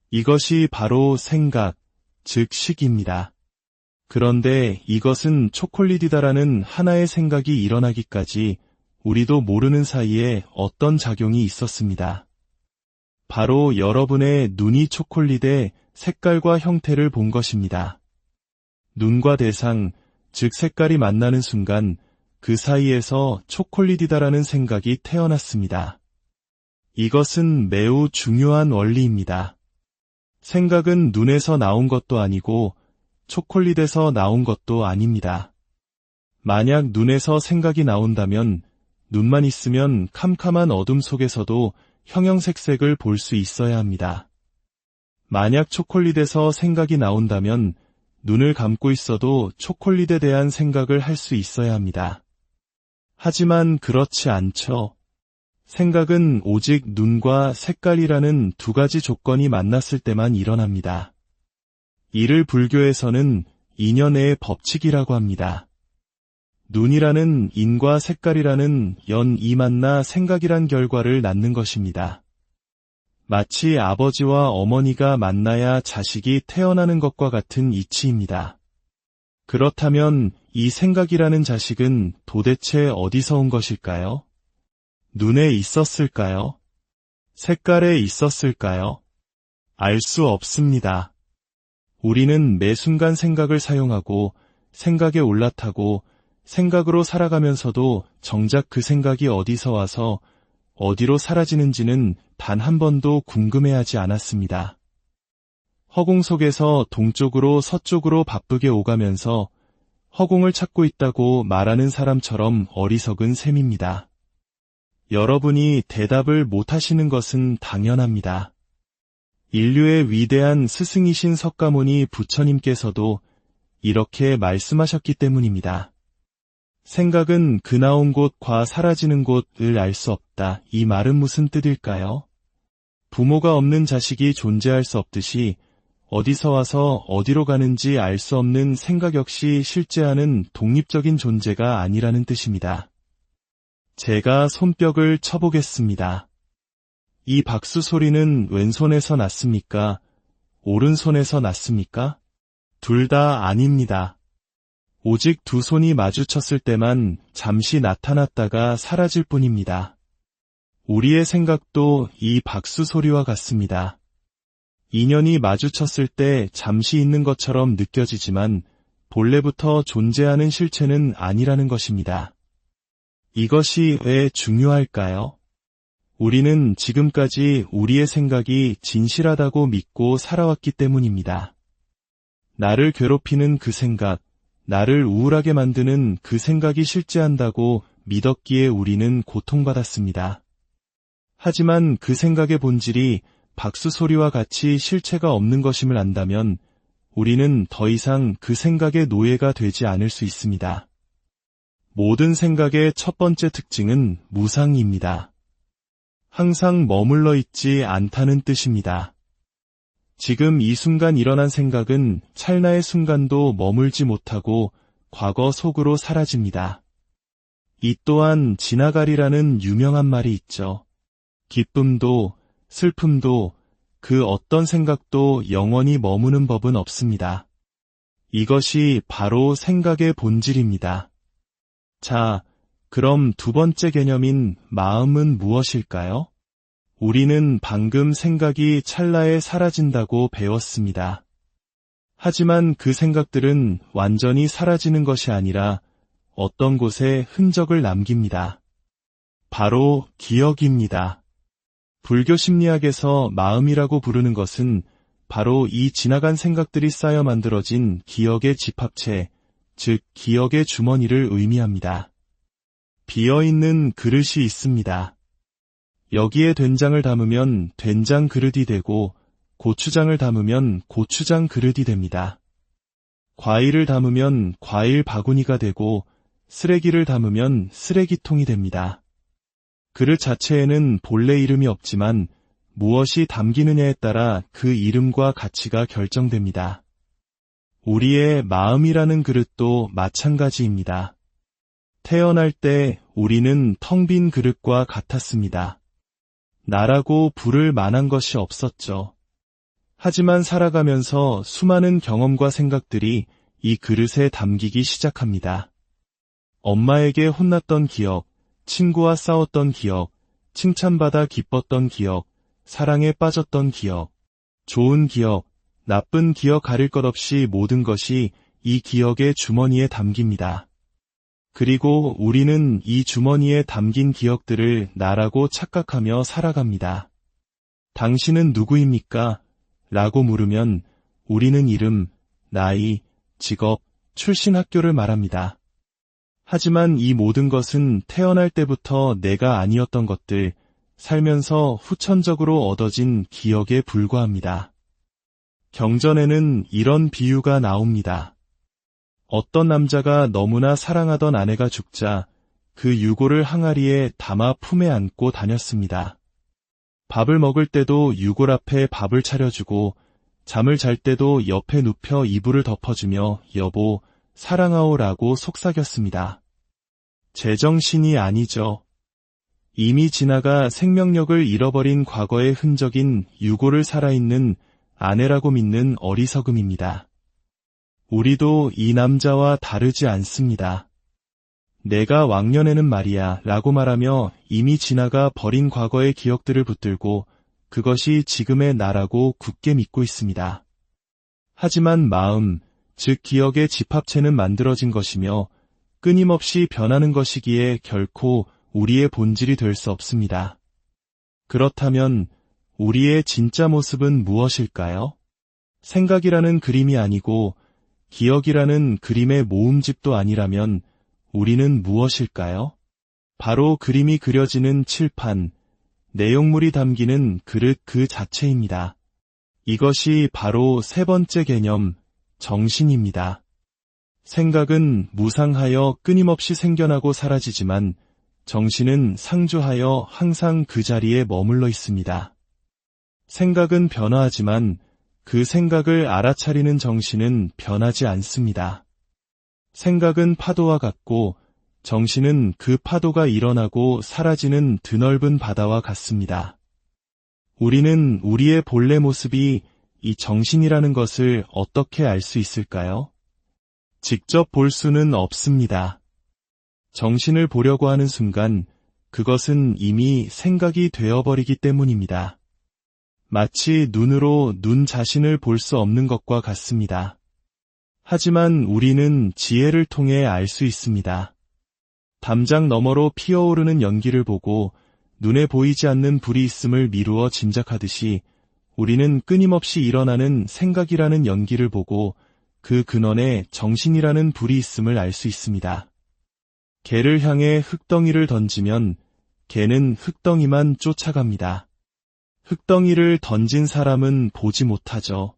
이것이 바로 생각, 즉 식입니다. 그런데 이것은 초콜릿이다라는 하나의 생각이 일어나기까지 우리도 모르는 사이에 어떤 작용이 있었습니다. 바로 여러분의 눈이 초콜릿의 색깔과 형태를 본 것입니다. 눈과 대상, 즉 색깔이 만나는 순간 그 사이에서 초콜릿이다라는 생각이 태어났습니다. 이것은 매우 중요한 원리입니다. 생각은 눈에서 나온 것도 아니고 초콜릿에서 나온 것도 아닙니다. 만약 눈에서 생각이 나온다면 눈만 있으면 캄캄한 어둠 속에서도 형형색색을 볼 수 있어야 합니다. 만약 초콜릿에서 생각이 나온다면 눈을 감고 있어도 초콜릿에 대한 생각을 할 수 있어야 합니다. 하지만 그렇지 않죠. 생각은 오직 눈과 색깔이라는 두 가지 조건이 만났을 때만 일어납니다. 이를 불교에서는 인연의 법칙이라고 합니다. 눈이라는 인과 색깔이라는 연이 만나 생각이란 결과를 낳는 것입니다. 마치 아버지와 어머니가 만나야 자식이 태어나는 것과 같은 이치입니다. 그렇다면 이 생각이라는 자식은 도대체 어디서 온 것일까요? 눈에 있었을까요? 색깔에 있었을까요? 알 수 없습니다. 우리는 매 순간 생각을 사용하고 생각에 올라타고 생각으로 살아가면서도 정작 그 생각이 어디서 와서 어디로 사라지는지는 단 한 번도 궁금해하지 않았습니다. 허공 속에서 동쪽으로 서쪽으로 바쁘게 오가면서 허공을 찾고 있다고 말하는 사람처럼 어리석은 셈입니다. 여러분이 대답을 못하시는 것은 당연합니다. 인류의 위대한 스승이신 석가모니 부처님께서도 이렇게 말씀하셨기 때문입니다. 생각은 그 나온 곳과 사라지는 곳을 알 수 없다. 이 말은 무슨 뜻일까요? 부모가 없는 자식이 존재할 수 없듯이 어디서 와서 어디로 가는지 알 수 없는 생각 역시 실제하는 독립적인 존재가 아니라는 뜻입니다. 제가 손뼉을 쳐보겠습니다. 이 박수 소리는 왼손에서 났습니까? 오른손에서 났습니까? 둘 다 아닙니다. 오직 두 손이 마주쳤을 때만 잠시 나타났다가 사라질 뿐입니다. 우리의 생각도 이 박수 소리와 같습니다. 인연이 마주쳤을 때 잠시 있는 것처럼 느껴지지만 본래부터 존재하는 실체는 아니라는 것입니다. 이것이 왜 중요할까요? 우리는 지금까지 우리의 생각이 진실하다고 믿고 살아왔기 때문입니다. 나를 괴롭히는 그 생각, 나를 우울하게 만드는 그 생각이 실제한다고 믿었기에 우리는 고통받았습니다. 하지만 그 생각의 본질이 박수 소리와 같이 실체가 없는 것임을 안다면 우리는 더 이상 그 생각의 노예가 되지 않을 수 있습니다. 모든 생각의 첫 번째 특징은 무상입니다. 항상 머물러 있지 않다는 뜻입니다. 지금 이 순간 일어난 생각은 찰나의 순간도 머물지 못하고 과거 속으로 사라집니다. 이 또한 지나가리라는 유명한 말이 있죠. 기쁨도 슬픔도 그 어떤 생각도 영원히 머무는 법은 없습니다. 이것이 바로 생각의 본질입니다. 자, 그럼 두 번째 개념인 마음은 무엇일까요? 우리는 방금 생각이 찰나에 사라진다고 배웠습니다. 하지만 그 생각들은 완전히 사라지는 것이 아니라 어떤 곳에 흔적을 남깁니다. 바로 기억입니다. 불교 심리학에서 마음이라고 부르는 것은 바로 이 지나간 생각들이 쌓여 만들어진 기억의 집합체, 즉 기억의 주머니를 의미합니다. 비어있는 그릇이 있습니다. 여기에 된장을 담으면 된장 그릇이 되고 고추장을 담으면 고추장 그릇이 됩니다. 과일을 담으면 과일 바구니가 되고 쓰레기를 담으면 쓰레기통이 됩니다. 그릇 자체에는 본래 이름이 없지만 무엇이 담기느냐에 따라 그 이름과 가치가 결정됩니다. 우리의 마음이라는 그릇도 마찬가지입니다. 태어날 때 우리는 텅 빈 그릇과 같았습니다. 나라고 부를 만한 것이 없었죠. 하지만 살아가면서 수많은 경험과 생각들이 이 그릇에 담기기 시작합니다. 엄마에게 혼났던 기억, 친구와 싸웠던 기억, 칭찬받아 기뻤던 기억, 사랑에 빠졌던 기억, 좋은 기억, 나쁜 기억 가릴 것 없이 모든 것이 이 기억의 주머니에 담깁니다. 그리고 우리는 이 주머니에 담긴 기억들을 나라고 착각하며 살아갑니다. 당신은 누구입니까? 라고 물으면 우리는 이름, 나이, 직업, 출신 학교를 말합니다. 하지만 이 모든 것은 태어날 때부터 내가 아니었던 것들, 살면서 후천적으로 얻어진 기억에 불과합니다. 경전에는 이런 비유가 나옵니다. 어떤 남자가 너무나 사랑하던 아내가 죽자 그 유골을 항아리에 담아 품에 안고 다녔습니다. 밥을 먹을 때도 유골 앞에 밥을 차려주고 잠을 잘 때도 옆에 눕혀 이불을 덮어주며 여보, 사랑하오라고 속삭였습니다. 제정신이 아니죠. 이미 지나가 생명력을 잃어버린 과거의 흔적인 유골을 살아있는 아내라고 믿는 어리석음입니다. 우리도 이 남자와 다르지 않습니다. 내가 왕년에는 말이야 라고 말하며 이미 지나가 버린 과거의 기억들을 붙들고 그것이 지금의 나라고 굳게 믿고 있습니다. 하지만 마음, 즉 기억의 집합체는 만들어진 것이며 끊임없이 변하는 것이기에 결코 우리의 본질이 될 수 없습니다. 그렇다면 우리의 진짜 모습은 무엇일까요? 생각이라는 그림이 아니고 기억이라는 그림의 모음집도 아니라면 우리는 무엇일까요? 바로 그림이 그려지는 칠판, 내용물이 담기는 그릇 그 자체입니다. 이것이 바로 세 번째 개념, 정신입니다. 생각은 무상하여 끊임없이 생겨나고 사라지지만 정신은 상주하여 항상 그 자리에 머물러 있습니다. 생각은 변화하지만 그 생각을 알아차리는 정신은 변하지 않습니다. 생각은 파도와 같고 정신은 그 파도가 일어나고 사라지는 드넓은 바다와 같습니다. 우리는 우리의 본래 모습이 이 정신이라는 것을 어떻게 알 수 있을까요? 직접 볼 수는 없습니다. 정신을 보려고 하는 순간 그것은 이미 생각이 되어버리기 때문입니다. 마치 눈으로 눈 자신을 볼 수 없는 것과 같습니다. 하지만 우리는 지혜를 통해 알 수 있습니다. 담장 너머로 피어오르는 연기를 보고 눈에 보이지 않는 불이 있음을 미루어 짐작하듯이 우리는 끊임없이 일어나는 생각이라는 연기를 보고 그 근원에 정신이라는 불이 있음을 알 수 있습니다. 개를 향해 흙덩이를 던지면 개는 흙덩이만 쫓아갑니다. 흙덩이를 던진 사람은 보지 못하죠.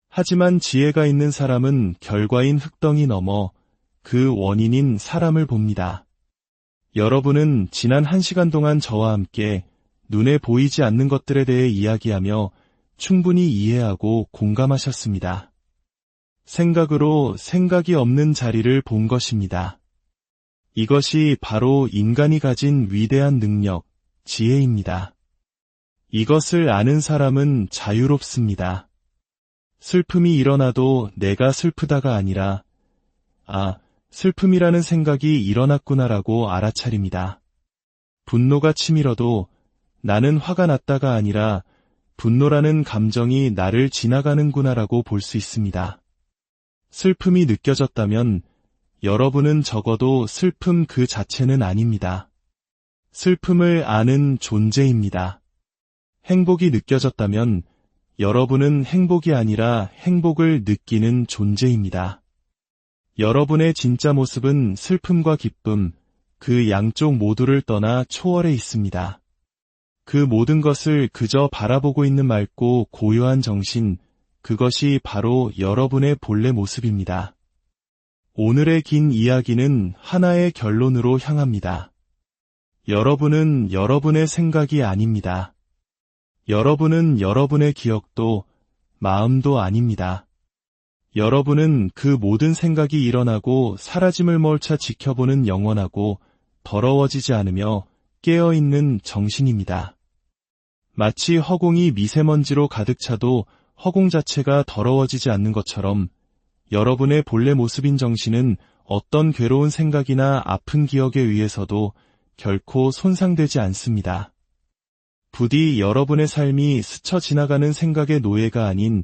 하지만 지혜가 있는 사람은 결과인 흙덩이 넘어 그 원인인 사람을 봅니다. 여러분은 지난 1시간 동안 저와 함께 눈에 보이지 않는 것들에 대해 이야기하며 충분히 이해하고 공감하셨습니다. 생각으로 생각이 없는 자리를 본 것입니다. 이것이 바로 인간이 가진 위대한 능력, 지혜입니다. 이것을 아는 사람은 자유롭습니다. 슬픔이 일어나도 내가 슬프다가 아니라 슬픔이라는 생각이 일어났구나라고 알아차립니다. 분노가 치밀어도 나는 화가 났다가 아니라 분노라는 감정이 나를 지나가는구나라고 볼 수 있습니다. 슬픔이 느껴졌다면 여러분은 적어도 슬픔 그 자체는 아닙니다. 슬픔을 아는 존재입니다. 행복이 느껴졌다면 여러분은 행복이 아니라 행복을 느끼는 존재입니다. 여러분의 진짜 모습은 슬픔과 기쁨, 그 양쪽 모두를 떠나 초월해 있습니다. 그 모든 것을 그저 바라보고 있는 맑고 고요한 정신, 그것이 바로 여러분의 본래 모습입니다. 오늘의 긴 이야기는 하나의 결론으로 향합니다. 여러분은 여러분의 생각이 아닙니다. 여러분은 여러분의 기억도 마음도 아닙니다. 여러분은 그 모든 생각이 일어나고 사라짐을 멀차 지켜보는 영원하고 더러워지지 않으며 깨어있는 정신입니다. 마치 허공이 미세먼지로 가득 차도 허공 자체가 더러워지지 않는 것처럼 여러분의 본래 모습인 정신은 어떤 괴로운 생각이나 아픈 기억에 의해서도 결코 손상되지 않습니다. 부디 여러분의 삶이 스쳐 지나가는 생각의 노예가 아닌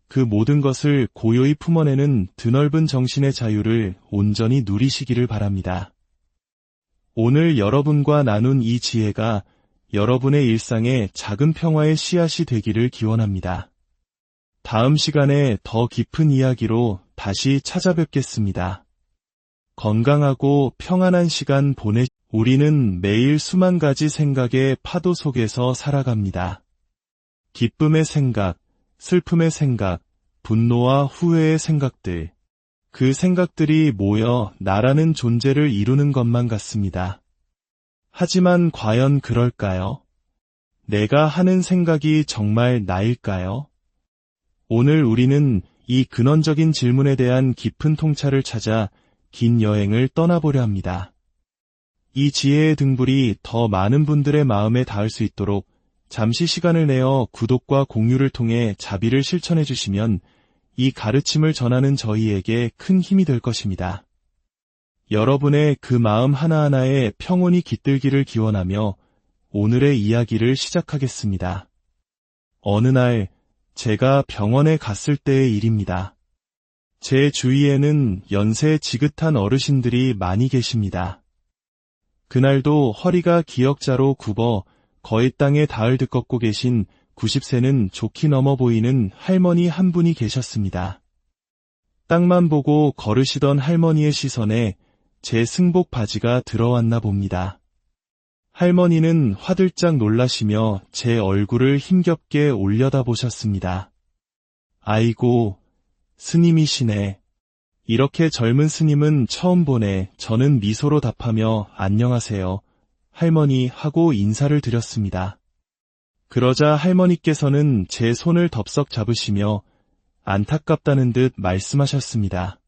그 모든 것을 고요히 품어내는 드넓은 정신의 자유를 온전히 누리시기를 바랍니다. 오늘 여러분과 나눈 이 지혜가 여러분의 일상에 작은 평화의 씨앗이 되기를 기원합니다. 다음 시간에 더 깊은 이야기로 다시 찾아뵙겠습니다. 건강하고 평안한 시간 우리는 매일 수만 가지 생각의 파도 속에서 살아갑니다. 기쁨의 생각, 슬픔의 생각, 분노와 후회의 생각들. 그 생각들이 모여 나라는 존재를 이루는 것만 같습니다. 하지만 과연 그럴까요? 내가 하는 생각이 정말 나일까요? 오늘 우리는 이 근원적인 질문에 대한 깊은 통찰을 찾아 긴 여행을 떠나보려 합니다. 이 지혜의 등불이 더 많은 분들의 마음에 닿을 수 있도록 잠시 시간을 내어 구독과 공유를 통해 자비를 실천해 주시면 이 가르침을 전하는 저희에게 큰 힘이 될 것입니다. 여러분의 그 마음 하나하나에 평온이 깃들기를 기원하며 오늘의 이야기를 시작하겠습니다. 어느 날 제가 병원에 갔을 때의 일입니다. 제 주위에는 연세 지긋한 어르신들이 많이 계십니다. 그날도 허리가 기역자로 굽어 거의 땅에 닿을 듯 걷고 계신 90세는 좋게 넘어 보이는 할머니 한 분이 계셨습니다. 땅만 보고 걸으시던 할머니의 시선에 제 승복 바지가 들어왔나 봅니다. 할머니는 화들짝 놀라시며 제 얼굴을 힘겹게 올려다보셨습니다. 아이고, 스님이시네. 이렇게 젊은 스님은 처음 보네. 저는 미소로 답하며 안녕하세요, 할머니 하고 인사를 드렸습니다. 그러자 할머니께서는 제 손을 덥석 잡으시며 안타깝다는 듯 말씀하셨습니다.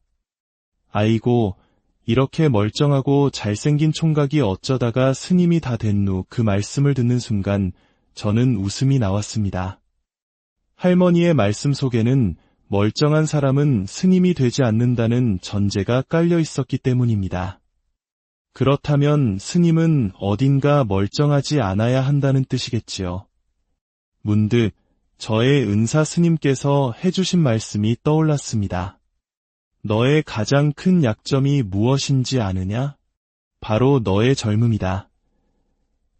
아이고, 이렇게 멀쩡하고 잘생긴 총각이 어쩌다가 스님이 다 됐누. 그 말씀을 듣는 순간 저는 웃음이 나왔습니다. 할머니의 말씀 속에는 멀쩡한 사람은 스님이 되지 않는다는 전제가 깔려 있었기 때문입니다. 그렇다면 스님은 어딘가 멀쩡하지 않아야 한다는 뜻이겠지요. 문득 저의 은사 스님께서 해주신 말씀이 떠올랐습니다. 너의 가장 큰 약점이 무엇인지 아느냐? 바로 너의 젊음이다.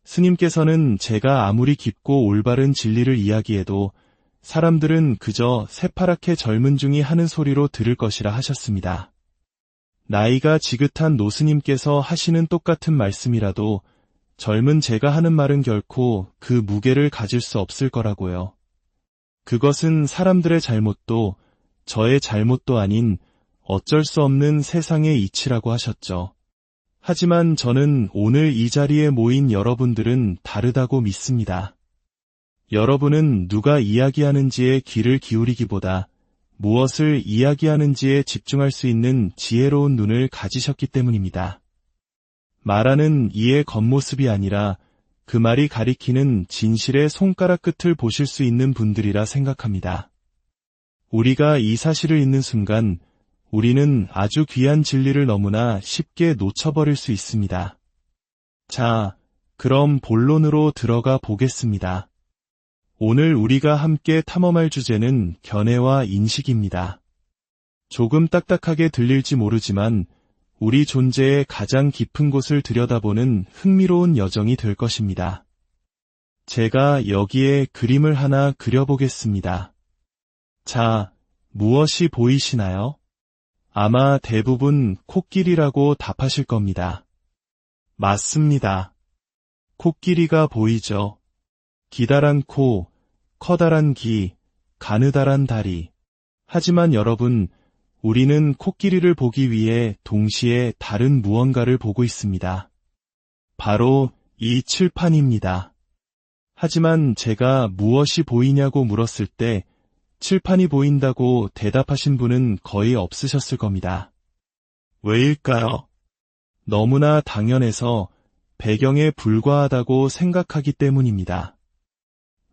스님께서는 제가 아무리 깊고 올바른 진리를 이야기해도 사람들은 그저 새파랗게 젊은 중이 하는 소리로 들을 것이라 하셨습니다. 나이가 지긋한 노스님께서 하시는 똑같은 말씀이라도 젊은 제가 하는 말은 결코 그 무게를 가질 수 없을 거라고요. 그것은 사람들의 잘못도 저의 잘못도 아닌 어쩔 수 없는 세상의 이치라고 하셨죠. 하지만 저는 오늘 이 자리에 모인 여러분들은 다르다고 믿습니다. 여러분은 누가 이야기하는지에 귀를 기울이기보다 무엇을 이야기하는지에 집중할 수 있는 지혜로운 눈을 가지셨기 때문입니다. 말하는 이의 겉모습이 아니라 그 말이 가리키는 진실의 손가락 끝을 보실 수 있는 분들이라 생각합니다. 우리가 이 사실을 잊는 순간 우리는 아주 귀한 진리를 너무나 쉽게 놓쳐버릴 수 있습니다. 자, 그럼 본론으로 들어가 보겠습니다. 오늘 우리가 함께 탐험할 주제는 견해와 인식입니다. 조금 딱딱하게 들릴지 모르지만 우리 존재의 가장 깊은 곳을 들여다보는 흥미로운 여정이 될 것입니다. 제가 여기에 그림을 하나 그려보겠습니다. 자, 무엇이 보이시나요? 아마 대부분 코끼리라고 답하실 겁니다. 맞습니다. 코끼리가 보이죠. 기다란 코, 커다란 귀, 가느다란 다리. 하지만 여러분, 우리는 코끼리를 보기 위해 동시에 다른 무언가를 보고 있습니다. 바로 이 칠판입니다. 하지만 제가 무엇이 보이냐고 물었을 때 칠판이 보인다고 대답하신 분은 거의 없으셨을 겁니다. 왜일까요? 너무나 당연해서 배경에 불과하다고 생각하기 때문입니다.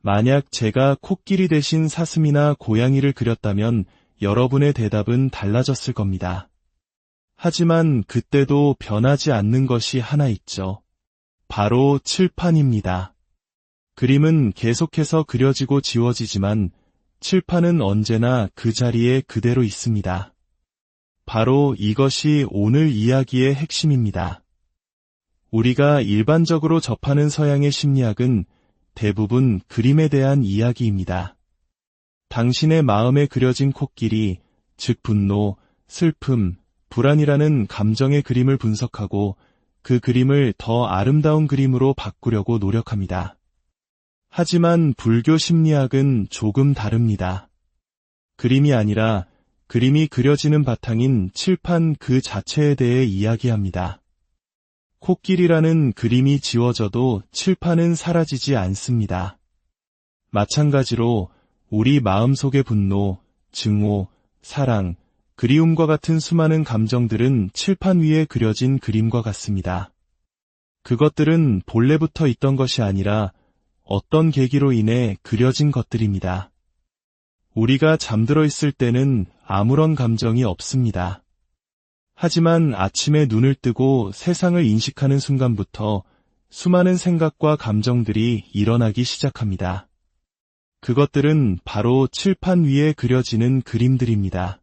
만약 제가 코끼리 대신 사슴이나 고양이를 그렸다면 여러분의 대답은 달라졌을 겁니다. 하지만 그때도 변하지 않는 것이 하나 있죠. 바로 칠판입니다. 그림은 계속해서 그려지고 지워지지만 칠판은 언제나 그 자리에 그대로 있습니다. 바로 이것이 오늘 이야기의 핵심입니다. 우리가 일반적으로 접하는 서양의 심리학은 대부분 그림에 대한 이야기입니다. 당신의 마음에 그려진 코끼리, 즉 분노, 슬픔, 불안이라는 감정의 그림을 분석하고 그 그림을 더 아름다운 그림으로 바꾸려고 노력합니다. 하지만 불교 심리학은 조금 다릅니다. 그림이 아니라 그림이 그려지는 바탕인 칠판 그 자체에 대해 이야기합니다. 코끼리라는 그림이 지워져도 칠판은 사라지지 않습니다. 마찬가지로 우리 마음속의 분노, 증오, 사랑, 그리움과 같은 수많은 감정들은 칠판 위에 그려진 그림과 같습니다. 그것들은 본래부터 있던 것이 아니라 어떤 계기로 인해 그려진 것들입니다. 우리가 잠들어 있을 때는 아무런 감정이 없습니다. 하지만 아침에 눈을 뜨고 세상을 인식하는 순간부터 수많은 생각과 감정들이 일어나기 시작합니다. 그것들은 바로 칠판 위에 그려지는 그림들입니다.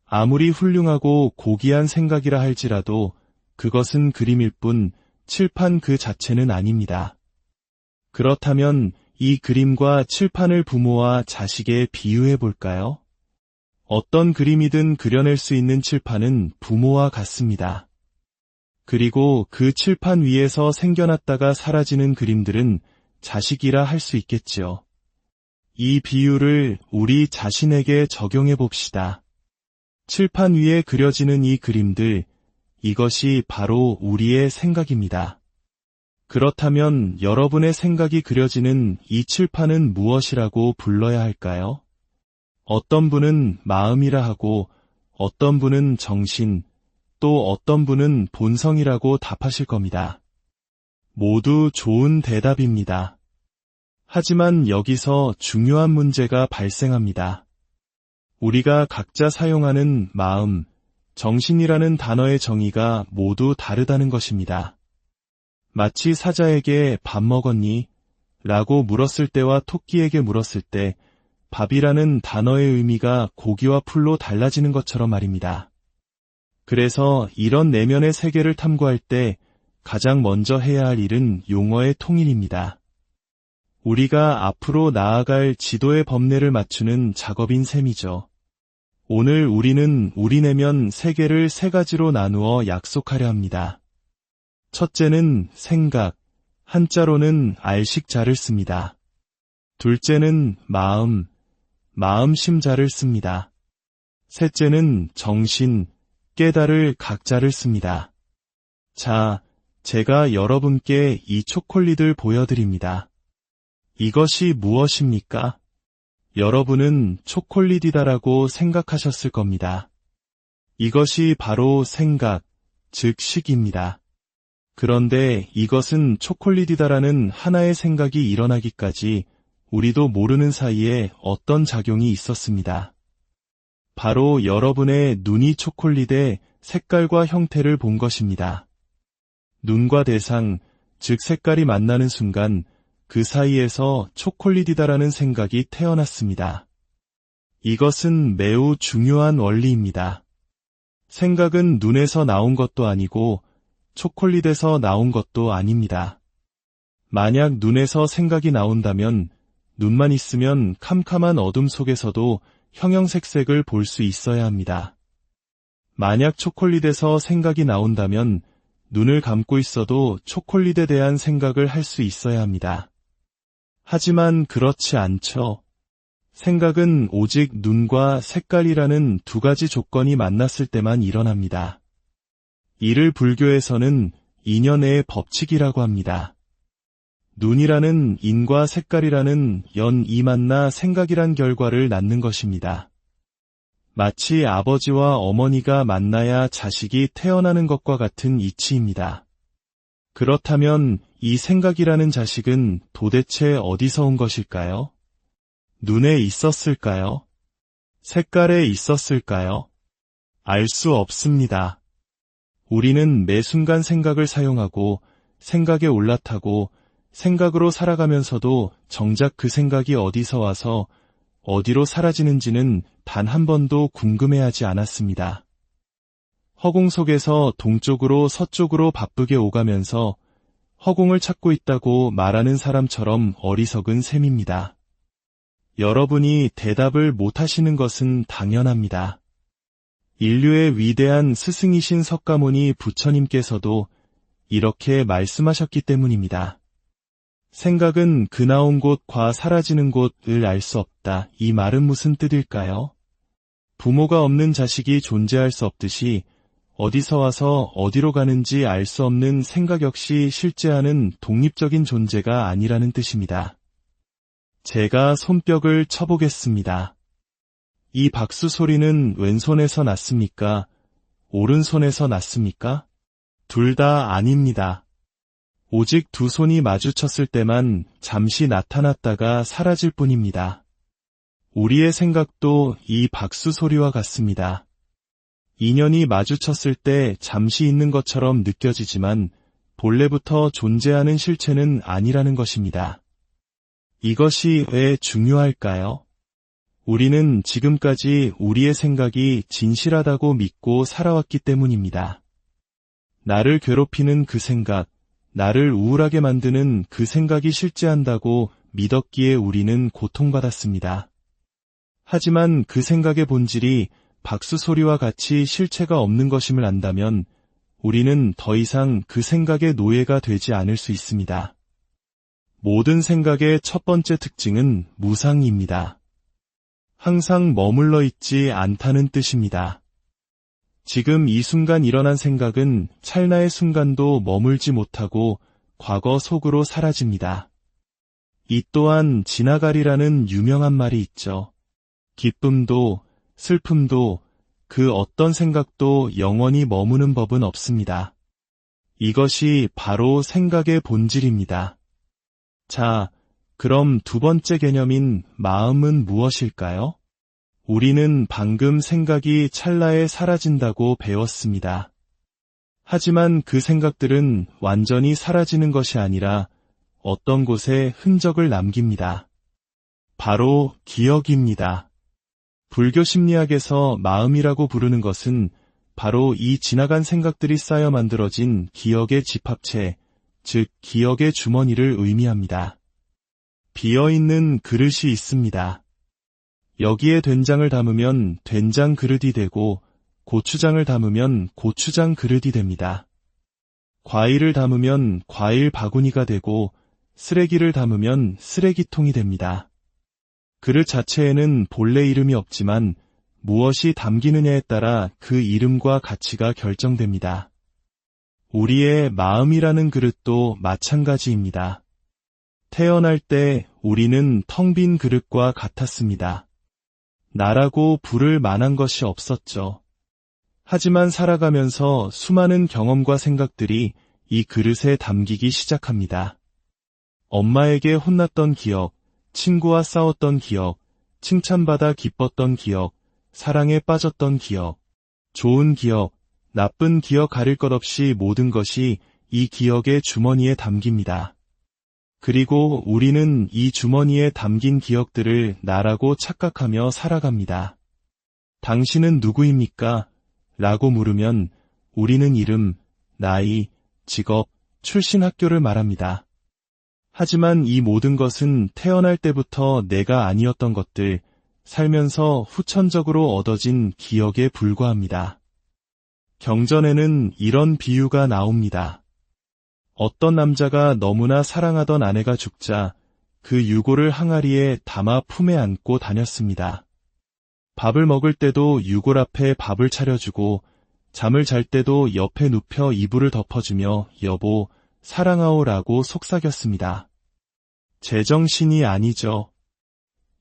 아무리 훌륭하고 고귀한 생각이라 할지라도 그것은 그림일 뿐 칠판 그 자체는 아닙니다. 그렇다면 이 그림과 칠판을 부모와 자식에 비유해 볼까요? 어떤 그림이든 그려낼 수 있는 칠판은 부모와 같습니다. 그리고 그 칠판 위에서 생겨났다가 사라지는 그림들은 자식이라 할 수 있겠지요. 이 비유를 우리 자신에게 적용해 봅시다. 칠판 위에 그려지는 이 그림들, 이것이 바로 우리의 생각입니다. 그렇다면 여러분의 생각이 그려지는 이 칠판은 무엇이라고 불러야 할까요? 어떤 분은 마음이라 하고 어떤 분은 정신, 또 어떤 분은 본성이라고 답하실 겁니다. 모두 좋은 대답입니다. 하지만 여기서 중요한 문제가 발생합니다. 우리가 각자 사용하는 마음, 정신이라는 단어의 정의가 모두 다르다는 것입니다. 마치 사자에게 밥 먹었니? 라고 물었을 때와 토끼에게 물었을 때 밥이라는 단어의 의미가 고기와 풀로 달라지는 것처럼 말입니다. 그래서 이런 내면의 세계를 탐구할 때 가장 먼저 해야 할 일은 용어의 통일입니다. 우리가 앞으로 나아갈 지도의 법례를 맞추는 작업인 셈이죠. 오늘 우리는 우리 내면 세계를 세 가지로 나누어 약속하려 합니다. 첫째는 생각, 한자로는 알식자를 씁니다. 둘째는 마음, 마음심자를 씁니다. 셋째는 정신, 깨달을 각자를 씁니다. 자, 제가 여러분께 이 초콜릿을 보여드립니다. 이것이 무엇입니까? 여러분은 초콜릿이다라고 생각하셨을 겁니다. 이것이 바로 생각, 즉 식입니다. 그런데 이것은 초콜릿이다라는 하나의 생각이 일어나기까지 우리도 모르는 사이에 어떤 작용이 있었습니다. 바로 여러분의 눈이 초콜릿의 색깔과 형태를 본 것입니다. 눈과 대상, 즉 색깔이 만나는 순간 그 사이에서 초콜릿이다라는 생각이 태어났습니다. 이것은 매우 중요한 원리입니다. 생각은 눈에서 나온 것도 아니고 초콜릿에서 나온 것도 아닙니다. 만약 눈에서 생각이 나온다면 눈만 있으면 캄캄한 어둠 속에서도 형형색색을 볼 수 있어야 합니다. 만약 초콜릿에서 생각이 나온다면 눈을 감고 있어도 초콜릿에 대한 생각을 할 수 있어야 합니다. 하지만 그렇지 않죠. 생각은 오직 눈과 색깔이라는 두 가지 조건이 만났을 때만 일어납니다. 이를 불교에서는 인연의 법칙이라고 합니다. 눈이라는 인과 색깔이라는 연이 만나 생각이란 결과를 낳는 것입니다. 마치 아버지와 어머니가 만나야 자식이 태어나는 것과 같은 이치입니다. 그렇다면 이 생각이라는 자식은 도대체 어디서 온 것일까요? 눈에 있었을까요? 색깔에 있었을까요? 알 수 없습니다. 우리는 매 순간 생각을 사용하고 생각에 올라타고 생각으로 살아가면서도 정작 그 생각이 어디서 와서 어디로 사라지는지는 단 한 번도 궁금해하지 않았습니다. 허공 속에서 동쪽으로 서쪽으로 바쁘게 오가면서 허공을 찾고 있다고 말하는 사람처럼 어리석은 셈입니다. 여러분이 대답을 못하시는 것은 당연합니다. 인류의 위대한 스승이신 석가모니 부처님께서도 이렇게 말씀하셨기 때문입니다. 생각은 그 나온 곳과 사라지는 곳을 알 수 없다. 이 말은 무슨 뜻일까요? 부모가 없는 자식이 존재할 수 없듯이 어디서 와서 어디로 가는지 알 수 없는 생각 역시 실제하는 독립적인 존재가 아니라는 뜻입니다. 제가 손뼉을 쳐보겠습니다. 이 박수 소리는 왼손에서 났습니까? 오른손에서 났습니까? 둘 다 아닙니다. 오직 두 손이 마주쳤을 때만 잠시 나타났다가 사라질 뿐입니다. 우리의 생각도 이 박수 소리와 같습니다. 인연이 마주쳤을 때 잠시 있는 것처럼 느껴지지만 본래부터 존재하는 실체는 아니라는 것입니다. 이것이 왜 중요할까요? 우리는 지금까지 우리의 생각이 진실하다고 믿고 살아왔기 때문입니다. 나를 괴롭히는 그 생각, 나를 우울하게 만드는 그 생각이 실제한다고 믿었기에 우리는 고통받았습니다. 하지만 그 생각의 본질이 박수 소리와 같이 실체가 없는 것임을 안다면 우리는 더 이상 그 생각의 노예가 되지 않을 수 있습니다. 모든 생각의 첫 번째 특징은 무상입니다. 항상 머물러 있지 않다는 뜻입니다. 지금 이 순간 일어난 생각은 찰나의 순간도 머물지 못하고 과거 속으로 사라집니다. 이 또한 지나가리라는 유명한 말이 있죠. 기쁨도 슬픔도 그 어떤 생각도 영원히 머무는 법은 없습니다. 이것이 바로 생각의 본질입니다. 자, 그럼 두 번째 개념인 마음은 무엇일까요? 우리는 방금 생각이 찰나에 사라진다고 배웠습니다. 하지만 그 생각들은 완전히 사라지는 것이 아니라 어떤 곳에 흔적을 남깁니다. 바로 기억입니다. 불교 심리학에서 마음이라고 부르는 것은 바로 이 지나간 생각들이 쌓여 만들어진 기억의 집합체, 즉 기억의 주머니를 의미합니다. 비어있는 그릇이 있습니다. 여기에 된장을 담으면 된장 그릇이 되고 고추장을 담으면 고추장 그릇이 됩니다. 과일을 담으면 과일 바구니가 되고 쓰레기를 담으면 쓰레기통이 됩니다. 그릇 자체에는 본래 이름이 없지만 무엇이 담기느냐에 따라 그 이름과 가치가 결정됩니다. 우리의 마음이라는 그릇도 마찬가지입니다. 태어날 때 우리는 텅 빈 그릇과 같았습니다. 나라고 부를 만한 것이 없었죠. 하지만 살아가면서 수많은 경험과 생각들이 이 그릇에 담기기 시작합니다. 엄마에게 혼났던 기억, 친구와 싸웠던 기억, 칭찬받아 기뻤던 기억, 사랑에 빠졌던 기억, 좋은 기억, 나쁜 기억 가릴 것 없이 모든 것이 이 기억의 주머니에 담깁니다. 그리고 우리는 이 주머니에 담긴 기억들을 나라고 착각하며 살아갑니다. 당신은 누구입니까? 라고 물으면 우리는 이름, 나이, 직업, 출신 학교를 말합니다. 하지만 이 모든 것은 태어날 때부터 내가 아니었던 것들, 살면서 후천적으로 얻어진 기억에 불과합니다. 경전에는 이런 비유가 나옵니다. 어떤 남자가 너무나 사랑하던 아내가 죽자 그 유골을 항아리에 담아 품에 안고 다녔습니다. 밥을 먹을 때도 유골 앞에 밥을 차려주고 잠을 잘 때도 옆에 눕혀 이불을 덮어주며 여보, 사랑하오라고 속삭였습니다. 제정신이 아니죠.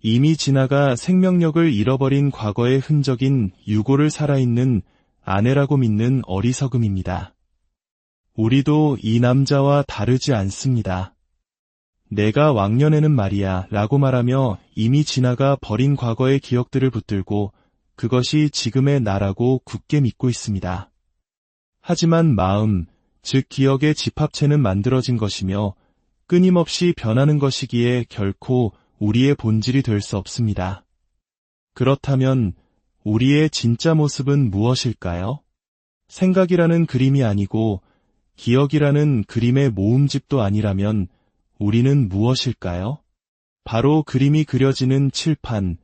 이미 지나가 생명력을 잃어버린 과거의 흔적인 유골을 살아있는 아내라고 믿는 어리석음입니다. 우리도 이 남자와 다르지 않습니다. 내가 왕년에는 말이야 라고 말하며 이미 지나가 버린 과거의 기억들을 붙들고 그것이 지금의 나라고 굳게 믿고 있습니다. 하지만 마음, 즉 기억의 집합체는 만들어진 것이며 끊임없이 변하는 것이기에 결코 우리의 본질이 될 수 없습니다. 그렇다면 우리의 진짜 모습은 무엇일까요? 생각이라는 그림이 아니고 기억이라는 그림의 모음집도 아니라면 우리는 무엇일까요? 바로 그림이 그려지는 칠판,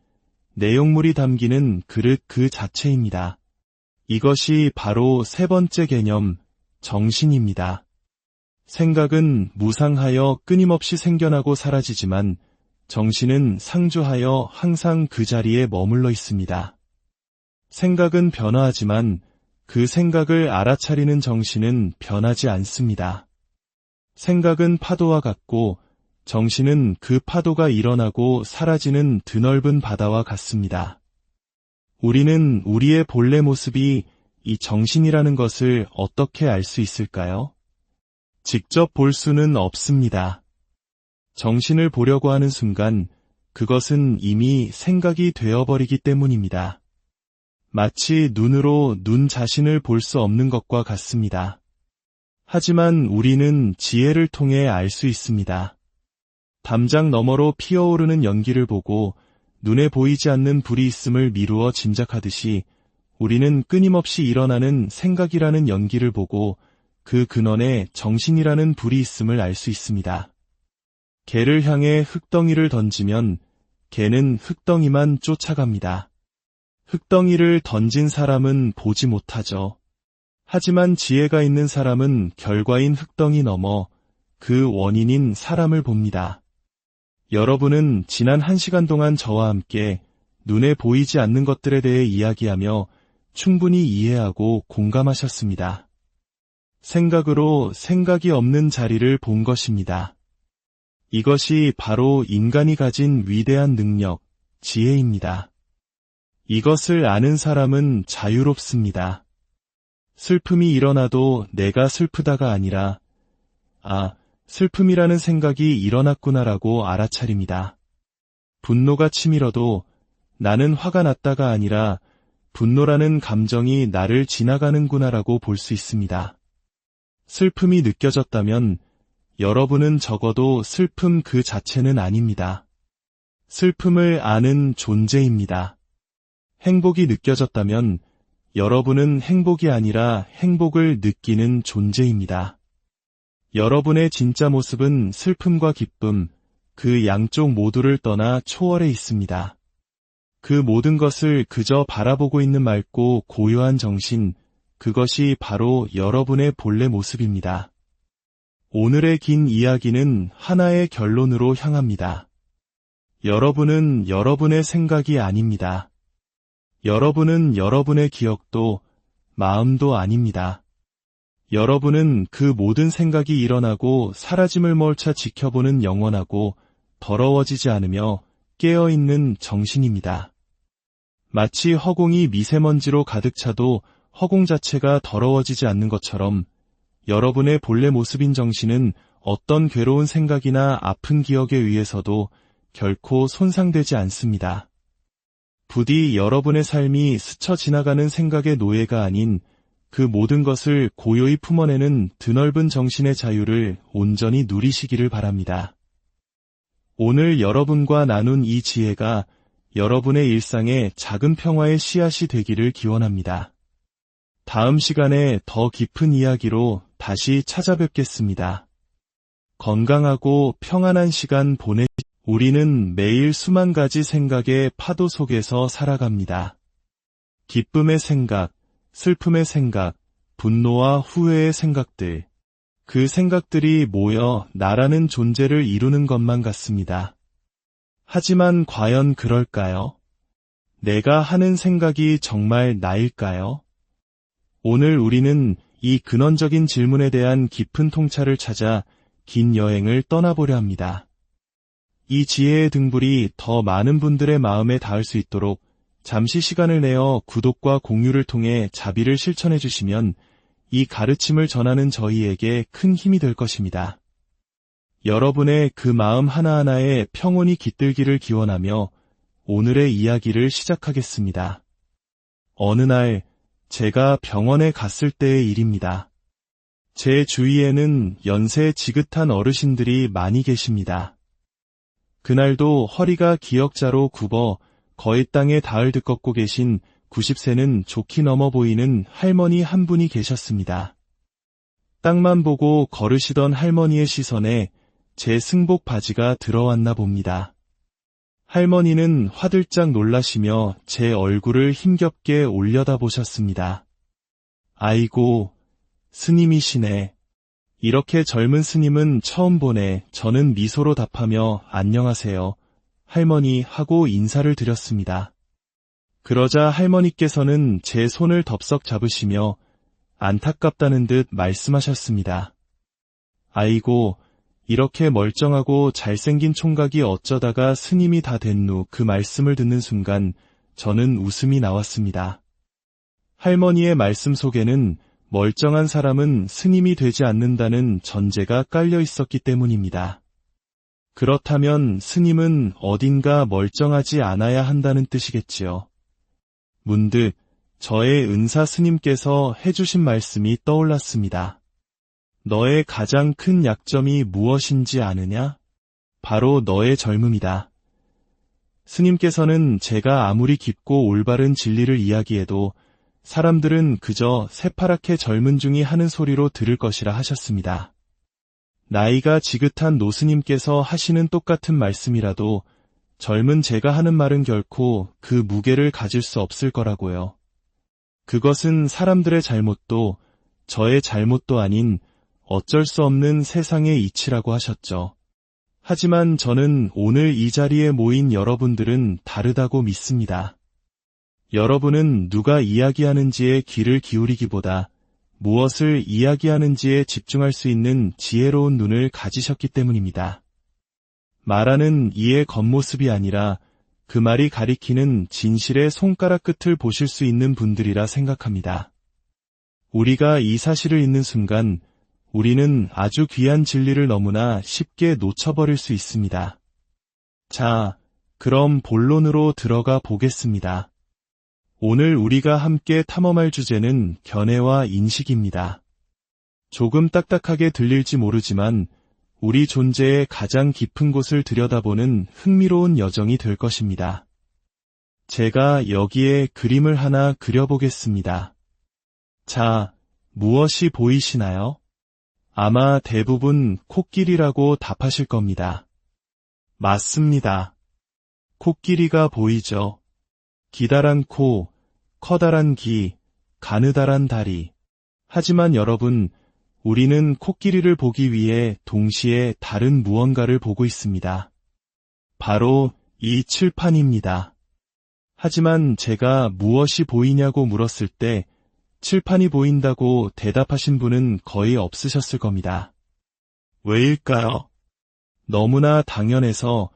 내용물이 담기는 그릇 그 자체입니다. 이것이 바로 세 번째 개념, 정신입니다. 생각은 무상하여 끊임없이 생겨나고 사라지지만 정신은 상주하여 항상 그 자리에 머물러 있습니다. 생각은 변화하지만 그 생각을 알아차리는 정신은 변하지 않습니다. 생각은 파도와 같고 정신은 그 파도가 일어나고 사라지는 드넓은 바다와 같습니다. 우리는 우리의 본래 모습이 이 정신이라는 것을 어떻게 알 수 있을까요? 직접 볼 수는 없습니다. 정신을 보려고 하는 순간 그것은 이미 생각이 되어버리기 때문입니다. 마치 눈으로 눈 자신을 볼 수 없는 것과 같습니다. 하지만 우리는 지혜를 통해 알 수 있습니다. 담장 너머로 피어오르는 연기를 보고 눈에 보이지 않는 불이 있음을 미루어 짐작하듯이 우리는 끊임없이 일어나는 생각이라는 연기를 보고 그 근원에 정신이라는 불이 있음을 알 수 있습니다. 개를 향해 흙덩이를 던지면 개는 흙덩이만 쫓아갑니다. 흙덩이를 던진 사람은 보지 못하죠. 하지만 지혜가 있는 사람은 결과인 흙덩이 넘어 그 원인인 사람을 봅니다. 여러분은 지난 1시간 동안 저와 함께 눈에 보이지 않는 것들에 대해 이야기하며 충분히 이해하고 공감하셨습니다. 생각으로 생각이 없는 자리를 본 것입니다. 이것이 바로 인간이 가진 위대한 능력, 지혜입니다. 이것을 아는 사람은 자유롭습니다. 슬픔이 일어나도 내가 슬프다가 아니라 슬픔이라는 생각이 일어났구나라고 알아차립니다. 분노가 치밀어도 나는 화가 났다가 아니라 분노라는 감정이 나를 지나가는구나라고 볼 수 있습니다. 슬픔이 느껴졌다면 여러분은 적어도 슬픔 그 자체는 아닙니다. 슬픔을 아는 존재입니다. 행복이 느껴졌다면 여러분은 행복이 아니라 행복을 느끼는 존재입니다. 여러분의 진짜 모습은 슬픔과 기쁨, 그 양쪽 모두를 떠나 초월해 있습니다. 그 모든 것을 그저 바라보고 있는 맑고 고요한 정신, 그것이 바로 여러분의 본래 모습입니다. 오늘의 긴 이야기는 하나의 결론으로 향합니다. 여러분은 여러분의 생각이 아닙니다. 여러분은 여러분의 기억도 마음도 아닙니다. 여러분은 그 모든 생각이 일어나고 사라짐을 멀차 지켜보는 영원하고 더러워지지 않으며 깨어있는 정신입니다. 마치 허공이 미세먼지로 가득 차도 허공 자체가 더러워지지 않는 것처럼 여러분의 본래 모습인 정신은 어떤 괴로운 생각이나 아픈 기억에 의해서도 결코 손상되지 않습니다. 부디 여러분의 삶이 스쳐 지나가는 생각의 노예가 아닌 그 모든 것을 고요히 품어내는 드넓은 정신의 자유를 온전히 누리시기를 바랍니다. 오늘 여러분과 나눈 이 지혜가 여러분의 일상에 작은 평화의 씨앗이 되기를 기원합니다. 다음 시간에 더 깊은 이야기로 다시 찾아뵙겠습니다. 건강하고 평안한 시간 우리는 매일 수만 가지 생각의 파도 속에서 살아갑니다. 기쁨의 생각, 슬픔의 생각, 분노와 후회의 생각들. 그 생각들이 모여 나라는 존재를 이루는 것만 같습니다. 하지만 과연 그럴까요? 내가 하는 생각이 정말 나일까요? 오늘 우리는 이 근원적인 질문에 대한 깊은 통찰을 찾아 긴 여행을 떠나보려 합니다. 이 지혜의 등불이 더 많은 분들의 마음에 닿을 수 있도록 잠시 시간을 내어 구독과 공유를 통해 자비를 실천해 주시면 이 가르침을 전하는 저희에게 큰 힘이 될 것입니다. 여러분의 그 마음 하나하나에 평온이 깃들기를 기원하며 오늘의 이야기를 시작하겠습니다. 어느 날 제가 병원에 갔을 때의 일입니다. 제 주위에는 연세 지긋한 어르신들이 많이 계십니다. 그날도 허리가 기역자로 굽어 거의 땅에 닿을 듯 걷고 계신 90세는 좋게 넘어 보이는 할머니 한 분이 계셨습니다. 땅만 보고 걸으시던 할머니의 시선에 제 승복 바지가 들어왔나 봅니다. 할머니는 화들짝 놀라시며 제 얼굴을 힘겹게 올려다보셨습니다. 아이고, 스님이시네. 이렇게 젊은 스님은 처음 보네. 저는 미소로 답하며 안녕하세요, 할머니 하고 인사를 드렸습니다. 그러자 할머니께서는 제 손을 덥석 잡으시며 안타깝다는 듯 말씀하셨습니다. 아이고, 이렇게 멀쩡하고 잘생긴 총각이 어쩌다가 스님이 다 됐누. 그 말씀을 듣는 순간 저는 웃음이 나왔습니다. 할머니의 말씀 속에는 멀쩡한 사람은 스님이 되지 않는다는 전제가 깔려 있었기 때문입니다. 그렇다면 스님은 어딘가 멀쩡하지 않아야 한다는 뜻이겠지요. 문득 저의 은사 스님께서 해주신 말씀이 떠올랐습니다. 너의 가장 큰 약점이 무엇인지 아느냐? 바로 너의 젊음이다. 스님께서는 제가 아무리 깊고 올바른 진리를 이야기해도 사람들은 그저 새파랗게 젊은 중이 하는 소리로 들을 것이라 하셨습니다. 나이가 지긋한 노스님께서 하시는 똑같은 말씀이라도 젊은 제가 하는 말은 결코 그 무게를 가질 수 없을 거라고요. 그것은 사람들의 잘못도 저의 잘못도 아닌 어쩔 수 없는 세상의 이치라고 하셨죠. 하지만 저는 오늘 이 자리에 모인 여러분들은 다르다고 믿습니다. 여러분은 누가 이야기하는지에 귀를 기울이기보다 무엇을 이야기하는지에 집중할 수 있는 지혜로운 눈을 가지셨기 때문입니다. 말하는 이의 겉모습이 아니라 그 말이 가리키는 진실의 손가락 끝을 보실 수 있는 분들이라 생각합니다. 우리가 이 사실을 잊는 순간 우리는 아주 귀한 진리를 너무나 쉽게 놓쳐버릴 수 있습니다. 자, 그럼 본론으로 들어가 보겠습니다. 오늘 우리가 함께 탐험할 주제는 견해와 인식입니다. 조금 딱딱하게 들릴지 모르지만 우리 존재의 가장 깊은 곳을 들여다보는 흥미로운 여정이 될 것입니다. 제가 여기에 그림을 하나 그려보겠습니다. 자, 무엇이 보이시나요? 아마 대부분 코끼리라고 답하실 겁니다. 맞습니다. 코끼리가 보이죠. 기다란 코, 커다란 귀, 가느다란 다리. 하지만 여러분, 우리는 코끼리를 보기 위해 동시에 다른 무언가를 보고 있습니다. 바로 이 칠판입니다. 하지만 제가 무엇이 보이냐고 물었을 때 칠판이 보인다고 대답하신 분은 거의 없으셨을 겁니다. 왜일까요? 너무나 당연해서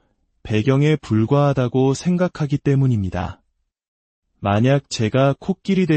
배경에 불과하다고 생각하기 때문입니다. 만약 제가 코끼리